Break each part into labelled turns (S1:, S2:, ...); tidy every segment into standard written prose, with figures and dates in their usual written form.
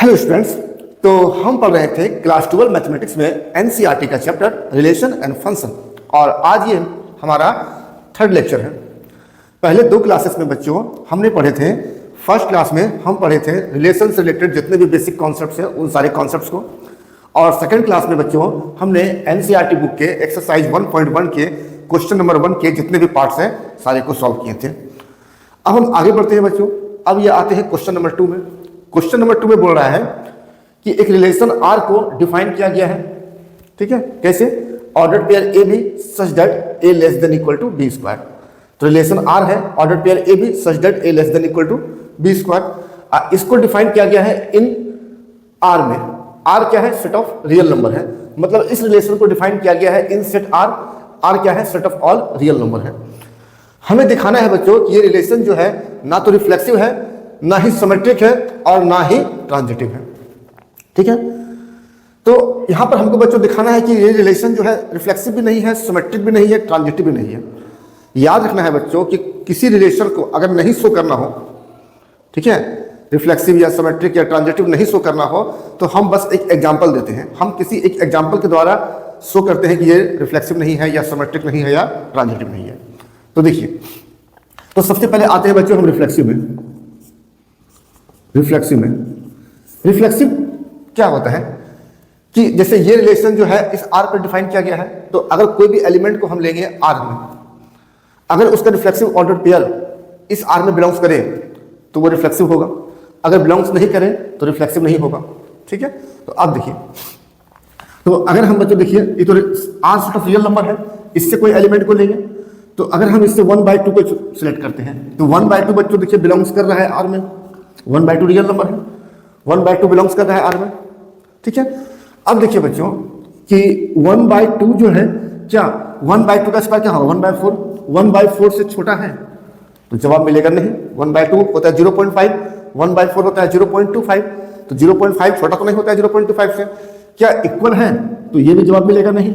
S1: Hello students. तो हम पढ़ रहे थे क्लास 12 मैथमेटिक्स में एनसीईआरटी का चैप्टर रिलेशन एंड फंक्शन, और आज ये हमारा थर्ड लेक्चर है। पहले दो क्लासेस में बच्चों हमने पढ़े थे, फर्स्ट क्लास में हम पढ़े थे रिलेशन से रिलेटेड जितने भी बेसिक कॉन्सेप्ट्स हैं उन सारे कॉन्सेप्ट्स को, और सेकंड क्लास में बच्चों हमने एनसीईआरटी बुक के एक्सरसाइज 1.1 के क्वेश्चन नंबर 1 के जितने भी पार्ट्स हैं सारे को सॉल्व किए थे। अब हम आगे बढ़ते हैं बच्चों। अब ये आते हैं क्वेश्चन नंबर 2 में। क्वेश्चन नंबर 2 में बोल रहा है कि एक रिलेशन आर को डिफाइन किया गया है। ठीक है, कैसे? Ordered pair a b such that a less than equal to b square. तो रिलेशन आर है, ordered pair a b such that a less than equal to b square. इसको डिफाइन किया गया है इन आर में। Are क्या है? Set of real number है। मतलब इस रिलेशन को डिफाइन किया गया है इन सेट आर। आर क्या है? Set of all real number है। हमें दिखाना है बच्चों कि ये रिलेशन जो है ना तो रिफ्लेक्सिव है, ना ही सिमेट्रिक है, और ना ही ट्रांजिटिव है। ठीक है, तो यहां पर हमको बच्चों दिखाना है कि ये रिलेशन जो है रिफ्लेक्सिव भी नहीं है, सिमेट्रिक भी नहीं है, ट्रांजिटिव भी नहीं है। याद रखना है बच्चों कि किसी रिलेशन को अगर नहीं शो करना हो, ठीक है, रिफ्लेक्सिव या सिमेट्रिक या ट्रांजिटिव नहीं शो करना हो, तो हम बस एक एग्जांपल देते हैं। हम किसी एक एग्जांपल के द्वारा शो करते हैं कि ये रिफ्लेक्सिव नहीं है, या सिमेट्रिक नहीं है, या ट्रांजिटिव नहीं है। तो देखिए, तो सबसे पहले आते हैं बच्चों हम रिफ्लेक्सिव में। रिफ्लेक्सिव क्या होता है कि जैसे ये रिलेशन जो है इस आर पर डिफाइन किया गया है, तो अगर कोई भी एलिमेंट को हम लेंगे आर में, अगर उसका रिफ्लेक्सिव ऑर्डर पेयर इस आर में बिलोंग्स करे तो वो रिफ्लेक्सिव होगा, अगर बिलोंग्स नहीं करे तो रिफ्लेक्सिव नहीं होगा। ठीक है, तो अब देखिए, तो अगर हम बच्चों देखिए, ये तो R set of real number है, इससे कोई एलिमेंट को लेंगे, तो अगर हम इससे 1/2 को सिलेक्ट करते हैं तो 1/2 बच्चों देखिए बिलोंग्स कर रहा है आर में। 1/2 रियल नंबर है, 1/2 बिलोंग्स कर रहा है आर में। ठीक है, अब देखिए बच्चों कि 1/2 जो है क्या 1/2 का स्क्वायर क्या होगा? 1/4। 1/4 से छोटा है तो जवाब मिलेगा नहीं। 1/2 होता है 0.5, 1/4 होता है 0.25, तो 0.5 छोटा तो नहीं होता है 0.25 से। क्या इक्वल है? तो ये भी जवाब मिलेगा नहीं।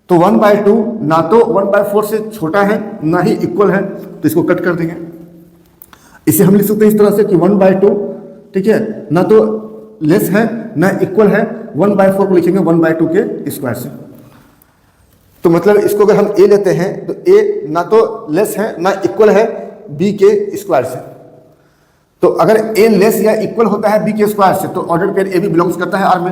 S1: तो 1/2 ना तो 1/4 से छोटा है ना ही इक्वल है, तो इसको कट कर देंगे। इसे हम लिख सकते हैं इस तरह से कि 1/2, ठीक है, ना तो लेस है ना इक्वल है। 1/4 को लिखेंगे 1/2 के स्क्वायर से। तो मतलब इसको अगर हम ए लेते हैं तो ए ना तो लेस है ना इक्वल है बी के स्क्वायर से। तो अगर ए लेस या इक्वल होता है बी के स्क्वायर से तो ऑर्डर पेयर ए भी बिलोंग्स करता है आर में,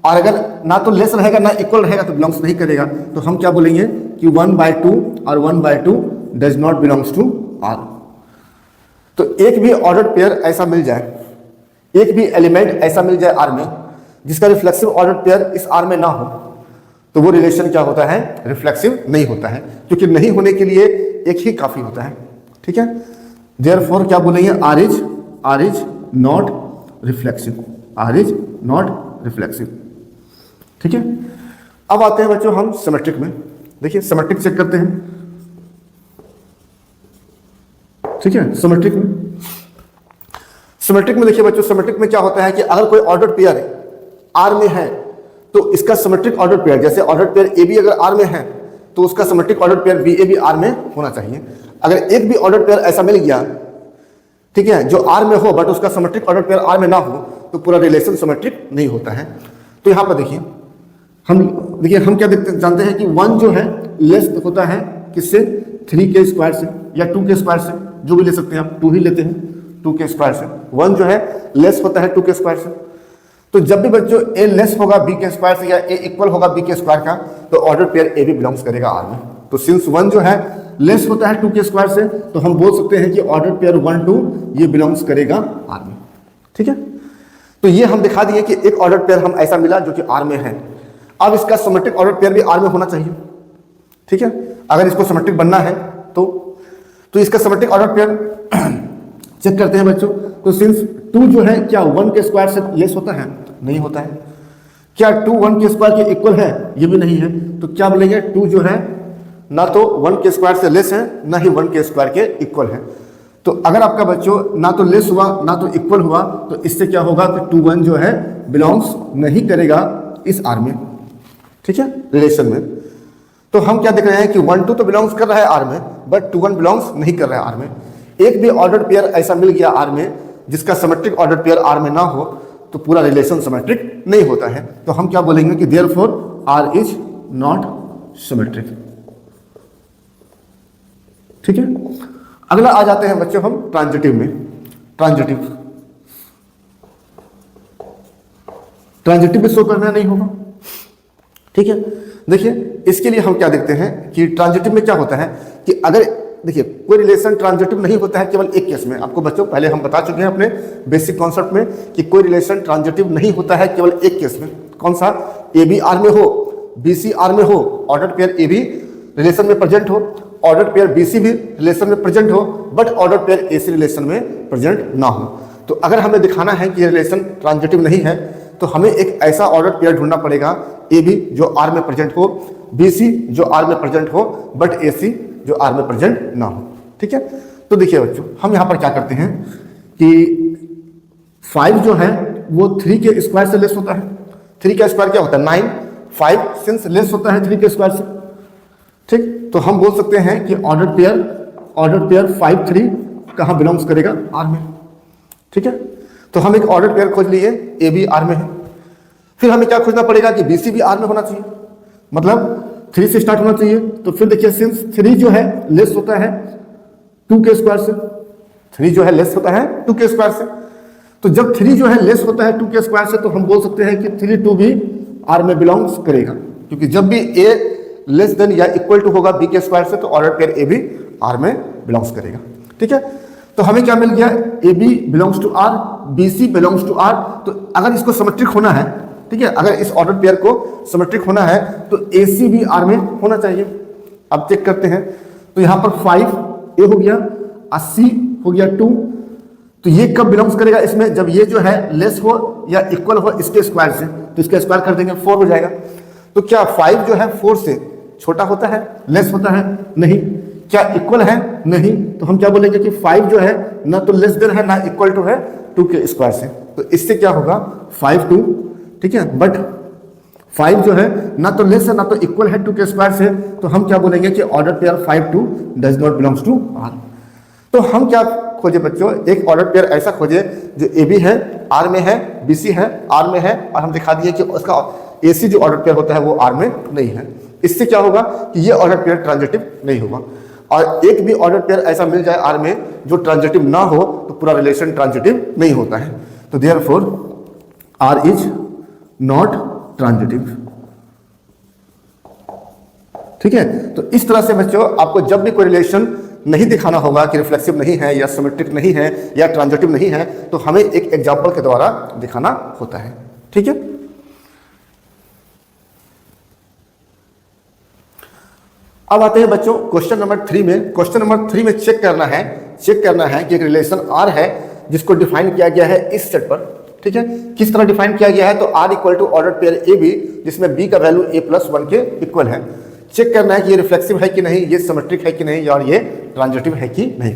S1: और अगर ना तो लेस रहेगा ना इक्वल रहेगा तो बिलोंग्स नहीं करेगा। तो हम क्या बोलेंगे कि 1/2 और 1/2 does not belongs to R. तो एक भी ऑर्डर पेयर ऐसा मिल जाए, एक भी एलिमेंट ऐसा मिल जाए आर में जिसका रिफ्लेक्सिव ऑर्डर पेयर इस आर में ना हो, तो वो रिलेशन क्या होता है? रिफ्लेक्सिव नहीं होता है, क्योंकि नहीं होने के लिए एक ही काफी होता है। ठीक है, देयरफॉर क्या बोलेंगे? R is not reflexive. R is not reflexive. ठीक है, अब आते हैं बच्चों हम सिमेट्रिक में। देखिए सिमेट्रिक चेक करते हैं। ठीक है, सिमेट्रिक में देखिए बच्चों, सिमेट्रिक में क्या होता है कि अगर कोई ऑर्डर पेयर आर में है तो इसका सिमेट्रिक ऑर्डर पेयर, जैसे ऑर्डर पेयर ए बी अगर आर में है तो उसका सिमेट्रिक ऑर्डर पेयर बी ए भी आर में होना चाहिए। अगर एक भी ऑर्डर पेयर ऐसा मिल गया, ठीक है, जो आर में हो बट उसका सिमेट्रिक ऑर्डर पेयर आर में ना हो, तो पूरा रिलेशन सिमेट्रिक नहीं होता है। तो यहां पर देखिए हम क्या जानते हैं कि 1 जो है लेस होता है किससे? 3 के स्क्वायर से या 2 के स्क्वायर से, जो भी ले सकते हैं आप। 2 ही लेते हैं, 2 के स्क्वायर से। 1 जो है लेस होता है 2 के स्क्वायर से। तो जब भी बच्चों ए लेस होगा बी के स्क्वायर से या ए इक्वल होगा बी के स्क्वायर का, तो ऑर्डर पेयर ए भी बिलोंग्स करेगा आर में। तो सिंस 1 जो है लेस होता है 2 के स्क्वायर से, तो हम बोल सकते हैं कि ऑर्डर पेयर 1 2 ये बिलोंग्स करेगा आर में। ठीक है, तो ये हम दिखा दिए कि एक ऑर्डर पेयर हम ऐसा मिला जो कि आर में है। अब इसका सिमेट्रिक ऑर्डर पेयर भी आर में होना चाहिए। ठीक है, अगर इसको सिमेट्रिक बनना है तो इसका सिमेट्रिक ऑर्डर पेयर चेक करते हैं बच्चों। तो सिंस 2 जो है क्या 1 के स्क्वायर से लेस होता है? नहीं होता है। क्या 2 1 के स्क्वायर के इक्वल है? ये भी नहीं है। तो क्या बोलेंगे? 2 जो है ना तो 1 के स्क्वायर से लेस है ना ही 1 के स्क्वायर के इक्वल है। तो अगर आपका बच्चों ना तो लेस हुआ ना तो इक्वल हुआ, तो इससे क्या होगा कि 2 1 जो है बिलोंग्स नहीं करेगा इस आर में। ठीक है, रिलेशन में। तो हम क्या देख रहे हैं कि 1 2 तो बिलोंग्स कर रहा है आर में, बट 2 1 बिलोंग्स नहीं कर रहा है आर में। एक भी ऑर्डर पेयर ऐसा मिल गया आर में जिसका सिमेट्रिक ऑर्डर पेयर आर में ना हो, तो पूरा रिलेशन सिमेट्रिक नहीं होता है। तो हम क्या बोलेंगे कि therefore R is not symmetric. ठीक है, अगला आ जाते हैं बच्चों हम ट्रांजिटिव में। ट्रांजिटिव में शो करना नहीं होगा। ठीक है, देखिए इसके लिए हम क्या देखते हैं कि ट्रांजिटिव में क्या होता है कि अगर देखिए कोई रिलेशन ट्रांजिटिव नहीं होता है केवल एक केस में। आपको बच्चों पहले हम बता चुके हैं अपने बेसिक कॉन्सेप्ट में कि कोई रिलेशन ट्रांजिटिव नहीं होता है केवल एक केस में। कौन सा? ए बी आर में हो, बी सी आर में हो, ordered pair a b relation में प्रेजेंट हो, ऑर्डर्ड पेयर बी सी भी रिलेशन में प्रेजेंट हो, but ordered pair a c relation में प्रेजेंट ना हो। तो अगर हमें दिखाना है कि ये रिलेशन ट्रांजिटिव नहीं है तो हमें एक ऐसा ऑर्डर्ड पेयर ढूंढना पड़ेगा, ए बी जो आर में प्रेजेंट हो, बी सी जो आर में प्रेजेंट हो, बट ए सी जो आर में प्रेजेंट ना हो। ठीक है, तो देखिए बच्चों हम यहां पर क्या करते हैं कि 5 जो है वो 3 के स्क्वायर से लेस होता है। 3 का स्क्वायर क्या होता है? 9। 5 सिंस लेस होता है 3 के स्क्वायर से। ठीक, तो हम बोल सकते हैं कि ऑर्डर्ड पेयर 5 3 कहां बिलोंग्स करेगा? आर में। ठीक है, तो हम एक ऑर्डर्ड पेयर खोज लिए, ए बी आर में है। फिर हमें क्या खोजना पड़ेगा कि बी सी भी आर में होना चाहिए, मतलब 3 से स्टार्ट होना चाहिए। तो फिर देखिए सिंस 3 जो है लेस होता है 2 के स्क्वायर से, 3 जो है लेस होता है 2 के स्क्वायर से। तो जब 3 जो है लेस होता है 2 के स्क्वायर से तो हम बोल सकते हैं कि 3 2 भी आर में बिलोंग्स करेगा, क्योंकि जब भी ए लेस देन या इक्वल टू होगा बी के स्क्वायर से तो ऑर्डर पेयर ए भी आर में बिलोंग्स करेगा। ठीक है, तो हमें क्या मिल गया? A b belongs to R, b c belongs to R. तो अगर इसको सिमेट्रिक होना है, ठीक है, अगर इस ऑर्डर पेयर को सिमेट्रिक होना है तो ए सी भी आर में होना चाहिए। अब चेक करते हैं, तो यहां पर 5 ए हो गया, 80 हो गया 2। तो ये कब बिलोंग्स करेगा इसमें? जब ये जो है लेस हो या इक्वल हो इसके स्क्वायर से, तो इसका स्क्वायर कर देंगे 4 हो जाएगा। तो क्या 5 जो है 4 से छोटा होता है, लेस होता है? नहीं। क्या इक्वल है? नहीं। तो हम क्या बोलेंगे कि 5 जो है ना तो लेस देन है ना इक्वल टू है 2 के स्क्वायर से। तो इससे क्या होगा? 5 2, ठीक है, बट 5 जो है ना तो लेस है ना तो इक्वल है 2 के स्क्वायर से। तो हम क्या बोलेंगे कि order pair 5 2 does not belongs to R. तो हम क्या खोजे बच्चों? एक ऑर्डर पेयर ऐसा खोजे जो ए बी है, आर में है, बी सी है, आर में है, और हम दिखा दिए कि उसका ए सी जो ऑर्डर पेयर होता है वो आर में नहीं है। इससे क्या होगा कि ये ऑर्डर पेयर ट्रांजिटिव नहीं होगा। और एक भी ऑर्डर पेयर ऐसा मिल जाए आर में जो ट्रांजिटिव ना हो तो पूरा रिलेशन ट्रांजिटिव नहीं होता है। तो therefore R is not transitive. ठीक है, तो इस तरह से बच्चों आपको जब भी कोई रिलेशन नहीं दिखाना होगा कि रिफ्लेक्सिव नहीं है या सिमेट्रिक नहीं है या ट्रांजिटिव नहीं है, तो हमें एक एग्जांपल के द्वारा दिखाना होता है। ठीक है, अब आते हैं बच्चों क्वेश्चन नंबर 3 में। क्वेश्चन नंबर 3 में चेक करना है कि एक रिलेशन आर है जिसको डिफाइन किया गया है इस सेट पर। ठीक है, किस तरह डिफाइन किया गया है? तो R equal to order pair a b जिसमें बी का वैल्यू ए प्लस 1 के इक्वल है। चेक करना है कि ये रिफ्लेक्सिव है कि नहीं, ये सिमेट्रिक है कि नहीं, और ये ट्रांजिटिव है कि नहीं।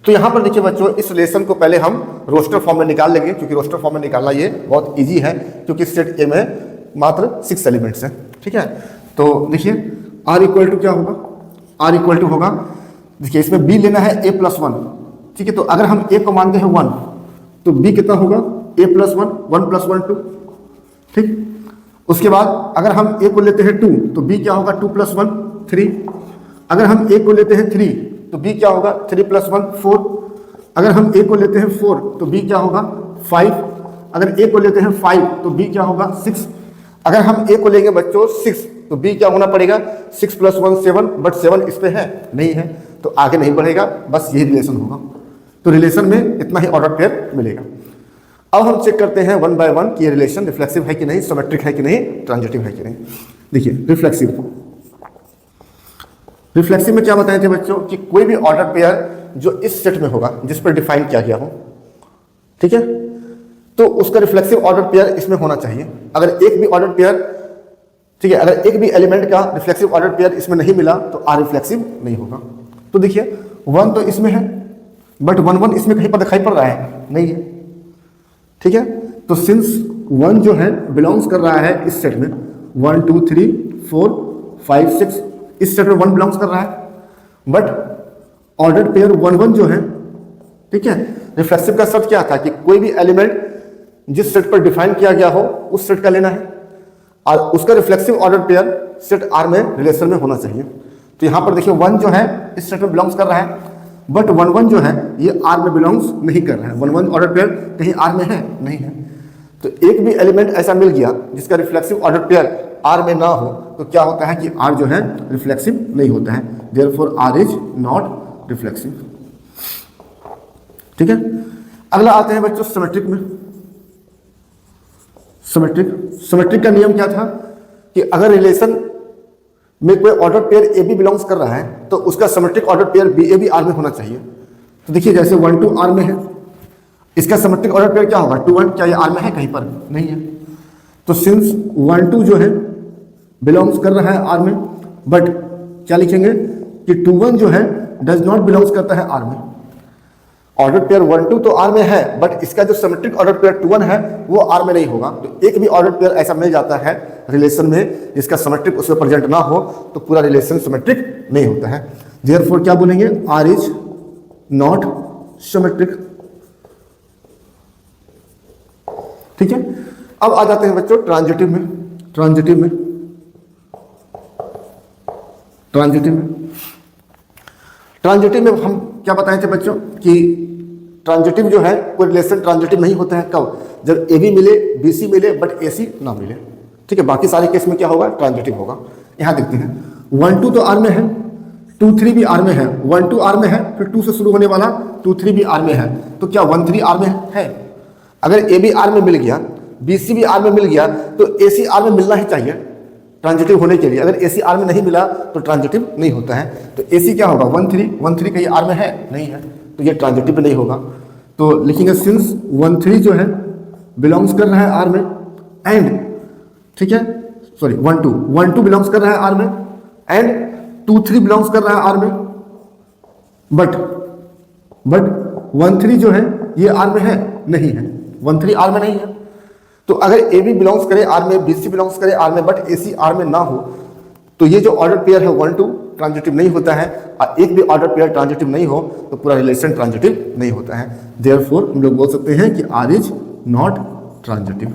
S1: तो यहां पर देखिए बच्चों, इस रिलेशन को पहले हम रोस्टर फॉर्म में निकाल लेंगे, क्योंकि रोस्टर फॉर्म में निकालना ये बहुत ईजी है, क्योंकि सेट ए में मात्र 6 एलिमेंट्स हैं। ठीक है, तो देखिए आर इक्वल टू क्या होगा? आर इक्वल टू होगा, देखिए इसमें बी लेना है ए प्लस 1। ठीक है, तो अगर हम ए को मानते हैं 1 तो बी कितना होगा? ए प्लस 1, 1 प्लस 1 2। ठीक, उसके बाद अगर हम ए को लेते हैं 2 तो बी क्या होगा? 2 प्लस 1 3। अगर हम ए को लेते हैं 3 तो बी क्या होगा? 3 प्लस 1 4। अगर हम ए को लेते हैं 4 तो बी क्या होगा? 5। अगर ए को लेते हैं 5 तो बी क्या होगा? 6। अगर हम ए को लेंगे बच्चों 6 तो बी क्या होना पड़ेगा? 6 प्लस 1 7, बट 7 इस पे है नहीं है, तो आगे नहीं बढ़ेगा, बस यही रिलेशन होगा। तो रिलेशन में इतना ही ऑर्डर पेयर मिलेगा। अब हम चेक करते हैं 1 बाय 1 कि ये रिलेशन रिफ्लेक्सिव है कि नहीं, सिमेट्रिक है कि नहीं, ट्रांजिटिव है कि नहीं। देखिए रिफ्लेक्सिव में क्या बताए थे बच्चों कि कोई भी ऑर्डर पेयर जो इस सेट में होगा जिस पर डिफाइन किया गया हो, ठीक है, तो उसका रिफ्लेक्सिव ऑर्डर पेयर इसमें होना चाहिए। अगर एक भी ऑर्डर पेयर, ठीक है, अगर एक भी एलिमेंट का रिफ्लेक्सिव ऑर्डर पेयर इसमें नहीं मिला तो आर रिफ्लेक्सिव नहीं होगा। तो देखिए 1 तो इसमें है, बट 1 1 इसमें कहीं पर दिखाई पड़ रहा है? नहीं है। ठीक है, तो सिंस 1 जो है बिलोंग्स कर रहा है इस सेट में, 1 2 3 4 5 6 इस सेट में 1 बिलोंग्स कर रहा है, बट ऑर्डर पेयर 1 1 जो है, ठीक है, रिफ्लेक्सिव का शर्त क्या था कि कोई भी एलिमेंट जिस सेट पर डिफाइन किया गया हो उस सेट का लेना है और उसका reflexive order pair set R में रिलेशन में होना चाहिए। तो यहाँ पर देखिए 1 जो है इस सेट में बिलोंग्स कर रहा है, बट 1 1 जो है ये आर में बिलोंग्स नहीं कर रहा है। 1 1 ऑर्डर पेयर कहीं आर में है नहीं है। तो एक भी एलिमेंट ऐसा मिल गया जिसका रिफ्लेक्सिव ऑर्डर पेयर आर में ना हो तो क्या होता है कि आर जो है रिफ्लेक्सिव नहीं होता है, therefore R is not reflexive. ठीक है, अगला आते हैं बच्चों सिमेट्रिक में। सिमेट्रिक का नियम क्या था कि अगर रिलेशन में कोई order pair a b belongs कर रहा है तो उसका symmetric order pair b a b R में होना चाहिए। तो देखिए जैसे 1 2 आर में है, इसका सिमेट्रिक ऑर्डर पेयर क्या होगा 2 1, क्या ये आर में है कहीं पर नहीं है। तो सिंस 1 2 जो है बिलोंग्स कर रहा है आर में, बट क्या लिखेंगे कि 2 1 जो है डज नॉट बिलोंग्स करता है आर में। ऑर्डर पेयर 1 2 तो आर में है, बट इसका जो सिमेट्रिक ऑर्डर पेयर 2 1 है वो आर में नहीं होगा। तो एक भी ऑर्डर पेयर ऐसा मिल जाता है रिलेशन में जिसका सिमेट्रिक उसमें प्रेजेंट ना हो तो पूरा रिलेशन सिमेट्रिक नहीं होता है। देयरफॉर क्या बोलेंगे, आर इज नॉट सिमेट्रिक। ठीक है, अब आ जाते हैं बच्चों ट्रांजिटिव में। ट्रांजिटिव में हम क्या बताए थे बच्चों कि ट्रांजिटिव जो है कोई रिलेशन ट्रांजिटिव नहीं होता है कब, जब ए बी मिले बी सी मिले बट ए सी ना मिले। ठीक है, बाकी सारे केस में क्या होगा ट्रांजिटिव होगा। यहां देखते हैं 1 2 तो आर में है, 2 3 भी आर में है। 1 2 आर में है, फिर 2 से शुरू होने वाला 2 3 भी आर में है, तो क्या 1 3 आर में है? अगर ए बी आर में मिल गया, बी सी भी आर में मिल गया तो ए सी आर में मिलना ही चाहिए ट्रांजिटिव होने के लिए। अगर ए सी आर में नहीं मिला तो ट्रांजिटिव नहीं होता है। तो ए सी क्या होगा 1 3 का ये आर में है नहीं है, तो ये ट्रांजिटिव नहीं होगा। तो लिखेंगे सिंस 1 3 जो है बिलोंग्स कर रहा है आर में एंड, ठीक है सॉरी 1 2 बिलोंग्स कर रहा है आर में एंड 2 3 बिलोंग्स कर रहा है आर में, बट 1 3 जो है ये आर में है नहीं है, 1 3 आर में नहीं है। तो अगर ए बी बिलोंग्स करे आर में, बी सी बिलोंग्स करे आर में, बट ए सी आर में ना हो तो ये जो ऑर्डर पेयर है 1 2 ट्रांजिटिव नहीं होता है। और एक भी ऑर्डर पेयर ट्रांजिटिव नहीं हो तो पूरा रिलेशन ट्रांजिटिव नहीं होता है। देयरफॉर हम लोग बोल सकते हैं कि आर इज नॉट ट्रांजिटिव।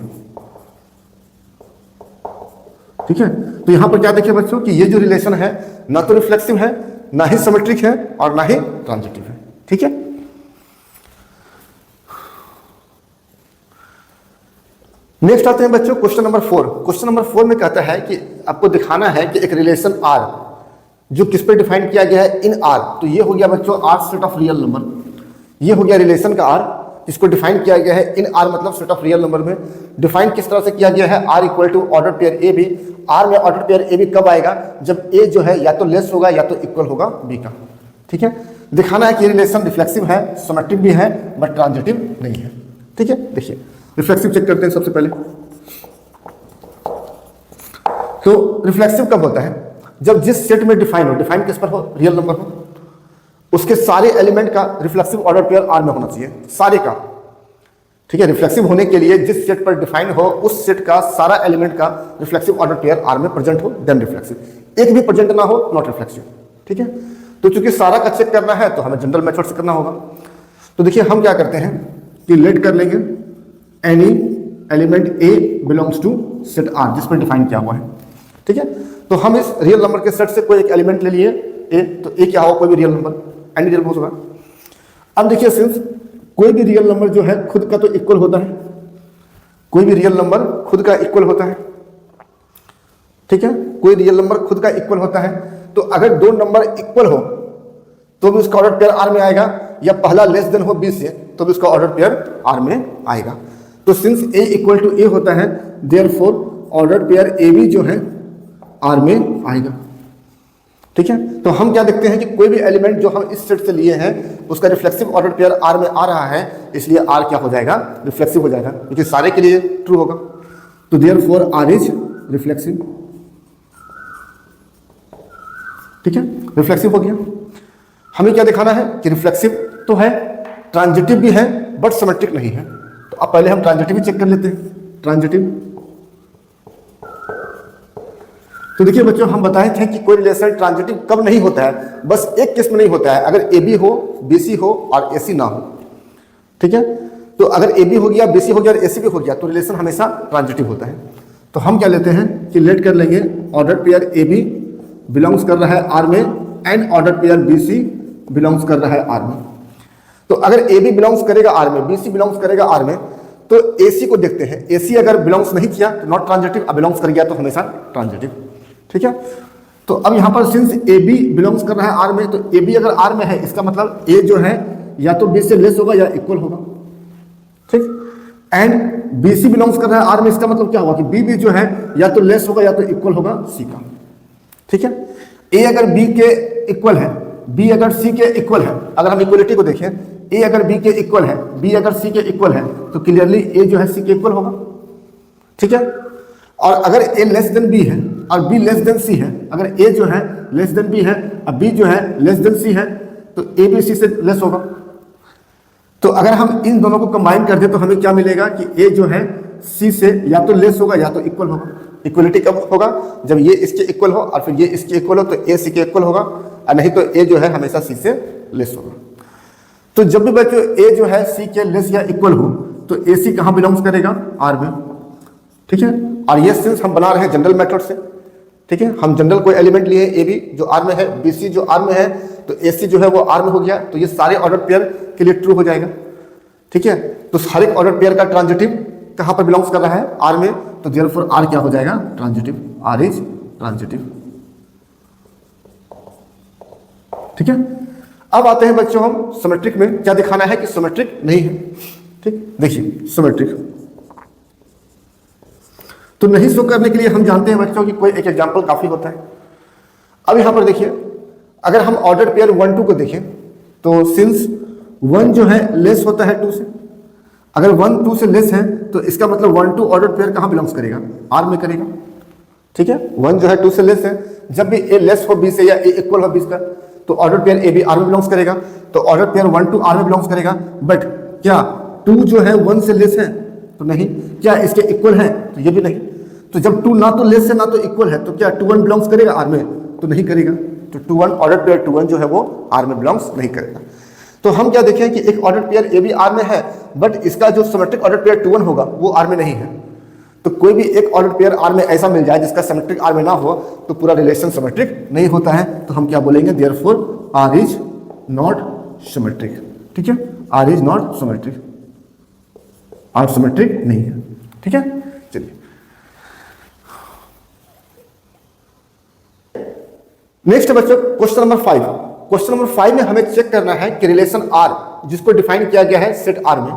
S1: ठीक है, तो यहां पर क्या देखिए बच्चों कि ये जो रिलेशन है ना तो रिफ्लेक्सिव है, ना ही सिमेट्रिक है और ना ही ट्रांजिटिव है। ठीक है, नेक्स्ट आते हैं बच्चों क्वेश्चन नंबर 4। क्वेश्चन नंबर 4 में कहता है कि आपको दिखाना है कि एक रिलेशन आर जो किस पे डिफाइन किया गया है इन आर। तो ये हो गया बच्चों R set of real number, ये हो गया रिलेशन का आर जिसको डिफाइन किया गया है इन आर मतलब सेट ऑफ रियल नंबर में। डिफाइन किस तरह से किया गया है, R equal to order pair a b. R में ऑर्डर पेयर ए बी कब आएगा, जब ए जो है या तो लेस होगा या तो इक्वल होगा बी का। ठीक है, दिखाना है कि रिलेशन रिफ्लेक्सिव है, सिमेट्रिक भी है, बट ट्रांजिटिव नहीं है। ठीक है, देखिए रिफ्लेक्सिव चेक करते हैं सबसे पहले। तो रिफ्लेक्सिव कब होता है, जब जिस सेट में डिफाइन हो, डिफाइन किस पर हो, रियल नंबर हो, उसके सारे एलिमेंट का रिफ्लेक्सिव ऑर्डर पेयर आर में होना चाहिए, सारे का। ठीक है, रिफ्लेक्सिव होने के लिए जिस सेट पर डिफाइन हो उस सेट का सारा एलिमेंट का रिफ्लेक्सिव ऑर्डर पेयर आर में प्रेजेंट हो, देन रिफ्लेक्सिव। एक भी प्रेजेंट ना हो, नॉट रिफ्लेक्सिव। ठीक है, तो चूंकि सारा का चेक करना है तो हमें जनरल मेथड से करना होगा। तो देखिए हम क्या करते हैं कि लेट कर लेंगे any element a belongs to set R जिस पर डिफाइन किया हुआ है। ठीक है, तो हम इस रियल नंबर के सेट से कोई एक एलिमेंट ले लिए ए, तो ए क्या होगा, कोई भी real number, any real number होगा। अब देखिए सिंस कोई भी रियल नंबर जो है खुद का तो इक्वल होता है, कोई भी रियल नंबर खुद का इक्वल होता है। ठीक है, कोई रियल नंबर खुद का इक्वल होता है। तो अगर दो नंबर इक्वल हो तो भी उसका ऑर्डर पेयर आर में आएगा, या पहला लेस देन हो 20 से तो भी उसका ऑर्डर पेयर आर में आएगा। तो since a equal to a होता है, therefore order pair a b जो है आर में आएगा। ठीक है, तो हम क्या देखते हैं कि कोई भी एलिमेंट जो हम इस सेट से लिए हैं उसका रिफ्लेक्सिव ऑर्डर पेयर आर में आ रहा है, इसलिए आर क्या हो जाएगा, रिफ्लेक्सिव हो जाएगा, क्योंकि सारे के लिए ट्रू होगा। तो देयरफॉर आर इज रिफ्लेक्सिव। ठीक है, रिफ्लेक्सिव हो गया। हमें क्या दिखाना है कि रिफ्लेक्सिव तो है, ट्रांजिटिव भी है, बट सिमेट्रिक नहीं है। तो अब पहले हम ट्रांजिटिव चेक कर लेते हैं। ट्रांजिटिव, तो देखिए बच्चों हम बताए थे कि कोई रिलेशन ट्रांजिटिव कब नहीं होता है, बस एक केस में नहीं होता है, अगर ए बी हो, बी सी हो और ए सी ना हो। ठीक है, तो अगर ए बी हो गया, बी सी हो गया और ए सी भी हो गया तो रिलेशन हमेशा ट्रांजिटिव होता है। तो हम क्या लेते हैं कि लेट कर लेंगे order pair a b belongs कर रहा है आर में and order pair b c belongs कर रहा है आर में। तो अगर ए बी बिलोंग्स करेगा आर में, बी सी बिलोंग्स करेगा आर में, तो ए सी को देखते हैं। ए सी अगर बिलोंग्स नहीं किया तो नॉट ट्रांजिटिव, अब बिलोंग्स कर गया तो हमेशा ट्रांजिटिव। ठीक है, तो अब यहां पर सिंस ए बी बिलोंग्स कर रहा है आर में, तो ए बी अगर आर में है इसका मतलब ए जो है या तो बी से लेस होगा या इक्वल होगा। ठीक, एंड बी सी बिलोंग्स कर रहा है आर में, इसका मतलब क्या होगा कि बी भी जो है या तो लेस होगा या तो इक्वल होगा सी का। ठीक है, ए अगर बी के इक्वल है, बी अगर सी के इक्वल है, अगर हम इक्वलिटी को देखें, ए अगर बी के इक्वल है, बी अगर सी के इक्वल है, तो क्लियरली ए जो है सी के इक्वल होगा। ठीक है, और अगर ए लेस देन बी है और बी लेस देन सी है, अगर ए जो है लेस देन बी है और बी जो है लेस देन सी है, तो ए बी सी से लेस होगा। तो अगर हम इन दोनों को कंबाइन कर दें तो हमें क्या मिलेगा कि ए जो है सी से या तो लेस होगा या तो इक्वल होगा। इक्वलिटी कब होगा? जब ये इसके इक्वल हो और फिर ये इसके इक्वल हो, तो ए सी के इक्वल होगा, और नहीं तो ए जो है हमेशा सी से लेस होगा। तो जब भी बच्चों ए जो है सी के लेस या इक्वल हो तो ए सी कहाँ बिलोंग्स करेगा? आर में। ठीक है, और ये सिंस हम बना रहे हैं जनरल मेथड से। ठीक है, हम जनरल कोई एलिमेंट लिए ए बी जो आर में है, बी सी जो आर में है, तो ए सी जो है वो आर में हो गया, तो ये सारे ऑर्डर पेयर के लिए ट्रू हो जाएगा। ठीक है, तो हर एक ऑर्डर पेयर का ट्रांजिटिव कहाँ पर बिलोंग्स कर रहा है? आर में, तो देयरफॉर आर क्या हो जाएगा? Transitive, R is transitive. ठीक है, अब आते हैं बच्चों हम सिमेट्रिक में। क्या दिखाना है कि सिमेट्रिक नहीं है। ठीक, देखिए सिमेट्रिक तो नहीं शो करने के लिए हम जानते हैं बच्चों कि कोई एक एग्जांपल काफी होता है। अब यहां पर देखिए, अगर हम ऑर्डर पेयर 1 2 को देखें तो सिंस 1 जो है लेस होता है 2 से, अगर 1 2 से लेस है तो इसका मतलब 1 2 ऑर्डर पेयर कहां बिलोंग्स करेगा? आर में करेगा। ठीक है, 1 जो है 2 से लेस है, जब भी ए लेस हो बी से या ए इक्वल हो बी का, तो order pair a b R में बिलोंग्स करेगा, तो ऑर्डर पेयर 1 2 आर में बिलोंग्स करेगा। बट क्या 2 जो है 1 से लेस है? तो नहीं। क्या इसके इक्वल है? तो ये भी नहीं। तो जब 2 ना तो लेस है ना तो इक्वल है, तो क्या 2 1 बिलोंग्स करेगा आर में? तो नहीं करेगा। तो 2 1 ऑर्डर पेयर 2 1 जो है वो आर में बिलोंग्स नहीं करेगा। तो हम क्या देखें कि एक order pair a b R में है, बट इसका जो सिमेट्रिक ऑर्डर पेयर 2 1 होगा वो आर में नहीं है। तो कोई भी एक ऑर्डर पेयर आर में ऐसा मिल जाए जिसका सिमेट्रिक आर में ना हो, तो पूरा रिलेशन सिमेट्रिक नहीं होता है। तो हम क्या बोलेंगे? Therefore R is not symmetric. ठीक है, R is not symmetric, R symmetric नहीं है। ठीक है, चलिए नेक्स्ट बच्चों क्वेश्चन नंबर 5। क्वेश्चन नंबर 5 में हमें चेक करना है कि रिलेशन आर जिसको डिफाइन किया गया है सेट आर में।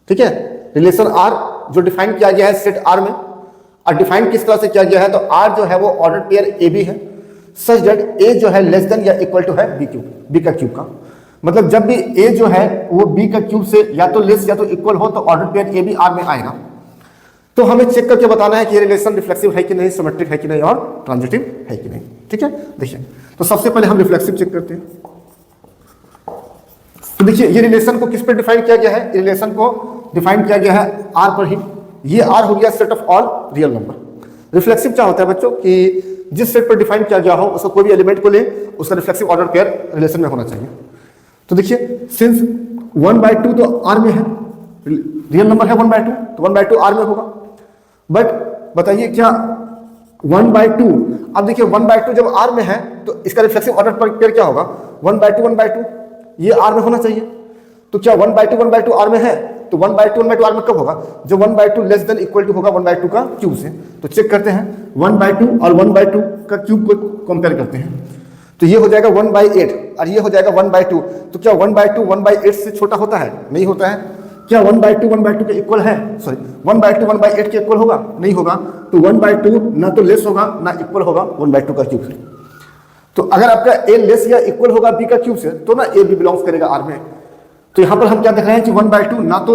S1: ठीक है, रिलेशन आर जो डिफाइन किया गया है सेट आर में, और डिफाइन किस तरह से किया गया है? तो आर जो है वो ऑर्डर पेयर ए बी है, सच दैट ए जो है लेस देन या इक्वल टू है बी क्यूब, बी का क्यूब का। मतलब जब भी ए जो है वो बी का क्यूब से या तो लेस या तो इक्वल हो, तो order pair a b R में आएगा। तो हमें चेक करके बताना है कि ये रिलेशन रिफ्लेक्सिव है कि नहीं, सिमेट्रिक है कि नहीं, और ट्रांजिटिव है कि नहीं। ठीक है, देखिए तो सबसे पहले हम रिफ्लेक्सिव चेक करते हैं। तो देखिए ये रिलेशन को किस पे डिफाइन किया गया है? रिलेशन को डिफाइन किया गया है आर पर ही। ये आर हो गया set of all real number. Reflexive क्या होता है बच्चों कि जिस सेट पर डिफाइन किया गया हो उसको कोई भी एलिमेंट को ले, उसका रिफ्लेक्सिव ऑर्डर पेयर रिलेशन में होना चाहिए। तो देखिए सिंस 1/2 तो आर में है, रियल नंबर है 1/2, तो 1/2 आर में होगा। बट बताइए क्या 1/2, अब देखिए 1/2 जब आर में है तो इसका रिफ्लेक्सिव ऑर्डर पेयर क्या होगा? 1/2 ये आर में होना चाहिए। तो क्या 1/2 आर में है? तो 1/2 आर में कब होगा? जब 1/2 लेस देन इक्वल टू होगा 1/2 का क्यूब से। तो चेक करते हैं 1/2 और 1/2 का क्यूब को कंपेयर करते हैं, तो ये हो जाएगा 1/8 और ये हो जाएगा 1/2। तो क्या 1/2 1/8 से छोटा होता है? नहीं होता है। क्या 1/2 1/2 के इक्वल है? सॉरी 1/2 1/8 के इक्वल होगा? नहीं होगा। तो 1/2 ना तो लेस होगा ना इक्वल होगा 1/2 का क्यूब से। तो अगर आपका ए लेस या इक्वल होगा बी का क्यूब से, तो ना ए बी बिलोंग्स करेगा आर में। तो यहां पर हम क्या देख रहे हैं कि 1/2 ना तो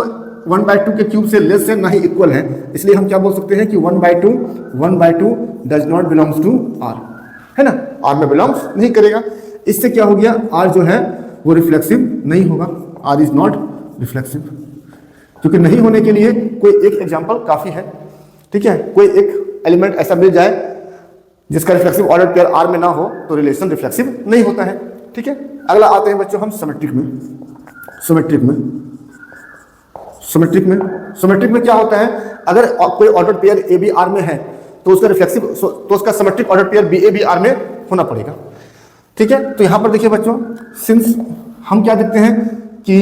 S1: 1/2 के क्यूब से लेस है ना ही इक्वल है, इसलिए हम क्या बोल सकते हैं कि 1/2 does not belongs to R, है ना, आर में बिलोंग्स नहीं करेगा। इससे क्या हो गया? आर जो है वो रिफ्लेक्सिव नहीं होगा, आर इज नॉट रिफ्लेक्सिव। क्योंकि नहीं होने के लिए कोई एक एग्जाम्पल काफी है। ठीक है, कोई एक एलिमेंट ऐसा मिल जाए जिसका रिफ्लेक्सिव ऑर्डर पेयर आर में ना हो तो रिलेशन रिफ्लेक्सिव नहीं होता है। ठीक है, अगला आते हैं बच्चों हम सिमेट्रिक में। सिमेट्रिक में सिमेट्रिक में क्या होता है, अगर कोई ordered pair a b R में है तो उसका रिफ्लेक्सिव तो उसका symmetric ordered pair b a b R में होना पड़ेगा। ठीक है, तो यहां पर देखिए बच्चों, सिंस हम क्या देखते हैं कि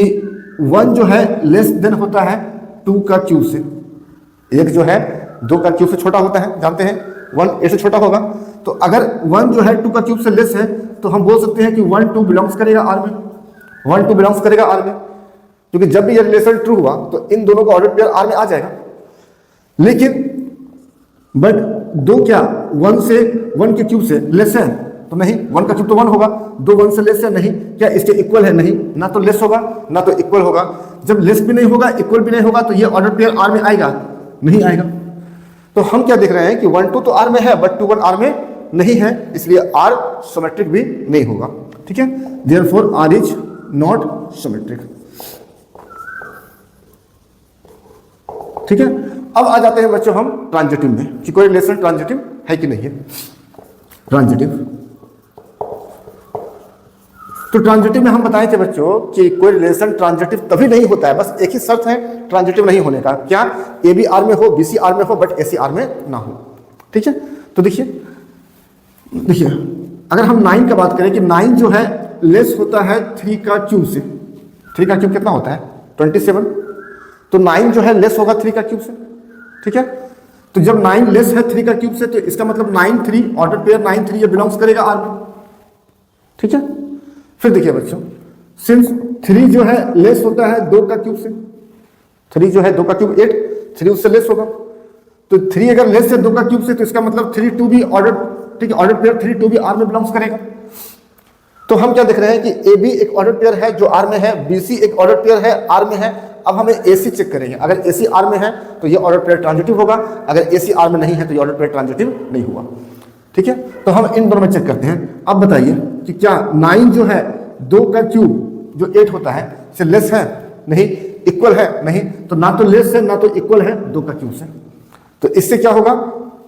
S1: 1 जो है लेस देन होता है 2 का क्यूब से, एक जो है 2 का क्यूब से छोटा होता है, जानते हैं 1 ए से छोटा होगा। तो अगर 1 जो है 2 का क्यूब से लेस है तो हम बोल सकते हैं कि 1 2 बिलोंग्स करेगा आर में, 1 2 बिलोंग्स करेगा आर में, क्योंकि जब भी ये रिलेशन ट्रू हुआ तो इन दोनों का ऑर्डर पेयर आर में आ जाएगा। लेकिन बट 2 क्या 1 से 1 के क्यूब से लेस है तो नहीं, 1 का क्यूब तो 1 होगा, 2 1 से लेस है नहीं, क्या इसके इक्वल है नहीं, ना तो लेस होगा ना तो इक्वल होगा। जब लेस भी नहीं होगा इक्वल भी नहीं होगा तो ये ऑर्डर पेयर आर में आएगा नहीं आएगा। तो हम क्या देख रहे हैं कि 1 2 तो आर में है बट 2 1 आर में नहीं है, इसलिए आर सिमेट्रिक भी नहीं होगा। ठीक है, therefore R is not symmetric. ठीक है, अब आ जाते हैं बच्चों हम ट्रांजिटिव में कि कोई रिलेशन ट्रांजिटिव है कि नहीं है। ट्रांजिटिव, तो ट्रांजिटिव में हम बताए थे बच्चों कि कोई रिलेशन ट्रांजिटिव तभी नहीं होता है, बस एक ही शर्त है ट्रांजिटिव नहीं होने का, क्या ए बी आर में हो, बी सी आर में हो, बट ए सी आर में ना हो। ठीक है, तो देखिए अगर हम 9 का बात करें कि 9 जो है लेस होता है 3 का क्यूब से, 3 का क्यूब कितना होता है 27, तो 9 जो है लेस होगा 3 का क्यूब से। ठीक है, तो जब 9 लेस है 3 का क्यूब से तो इसका मतलब 9 3 ऑर्डर पेयर 9 3 ये बिलोंग्स करेगा आर में। ठीक है, फिर देखिए बच्चों, सिंस 3 जो है लेस होता है 2 का क्यूब से, 3 जो है 2 का क्यूब 8, 3 उससे लेस होगा, तो 3 अगर लेस है 2 का क्यूब से तो इसका मतलब 3 2 भी ऑर्डर, ठीक है, ऑर्डर पेयर 3 2 भी आर में बिलोंग्स करेगा। तो हम क्या देख रहे हैं कि ए बी एक ऑर्डर पेयर है जो आर में है, बी सी एक ऑर्डर पेयर है आर में है। अब हमें ए सी चेक करेंगे, अगर ए सी आर में है तो ये ऑर्डर पेयर ट्रांजिटिव होगा, अगर ए सी आर में नहीं है तो ये ऑर्डर पेयर ट्रांजिटिव नहीं हुआ। ठीक है, तो हम इन दोनों में चेक करते हैं। अब बताइए कि क्या 9 जो है 2 का क्यूब जो 8 होता है से लेस है नहीं, इक्वल है नहीं, तो ना तो लेस है ना तो इक्वल है 2 का क्यूब से। तो इससे क्या होगा,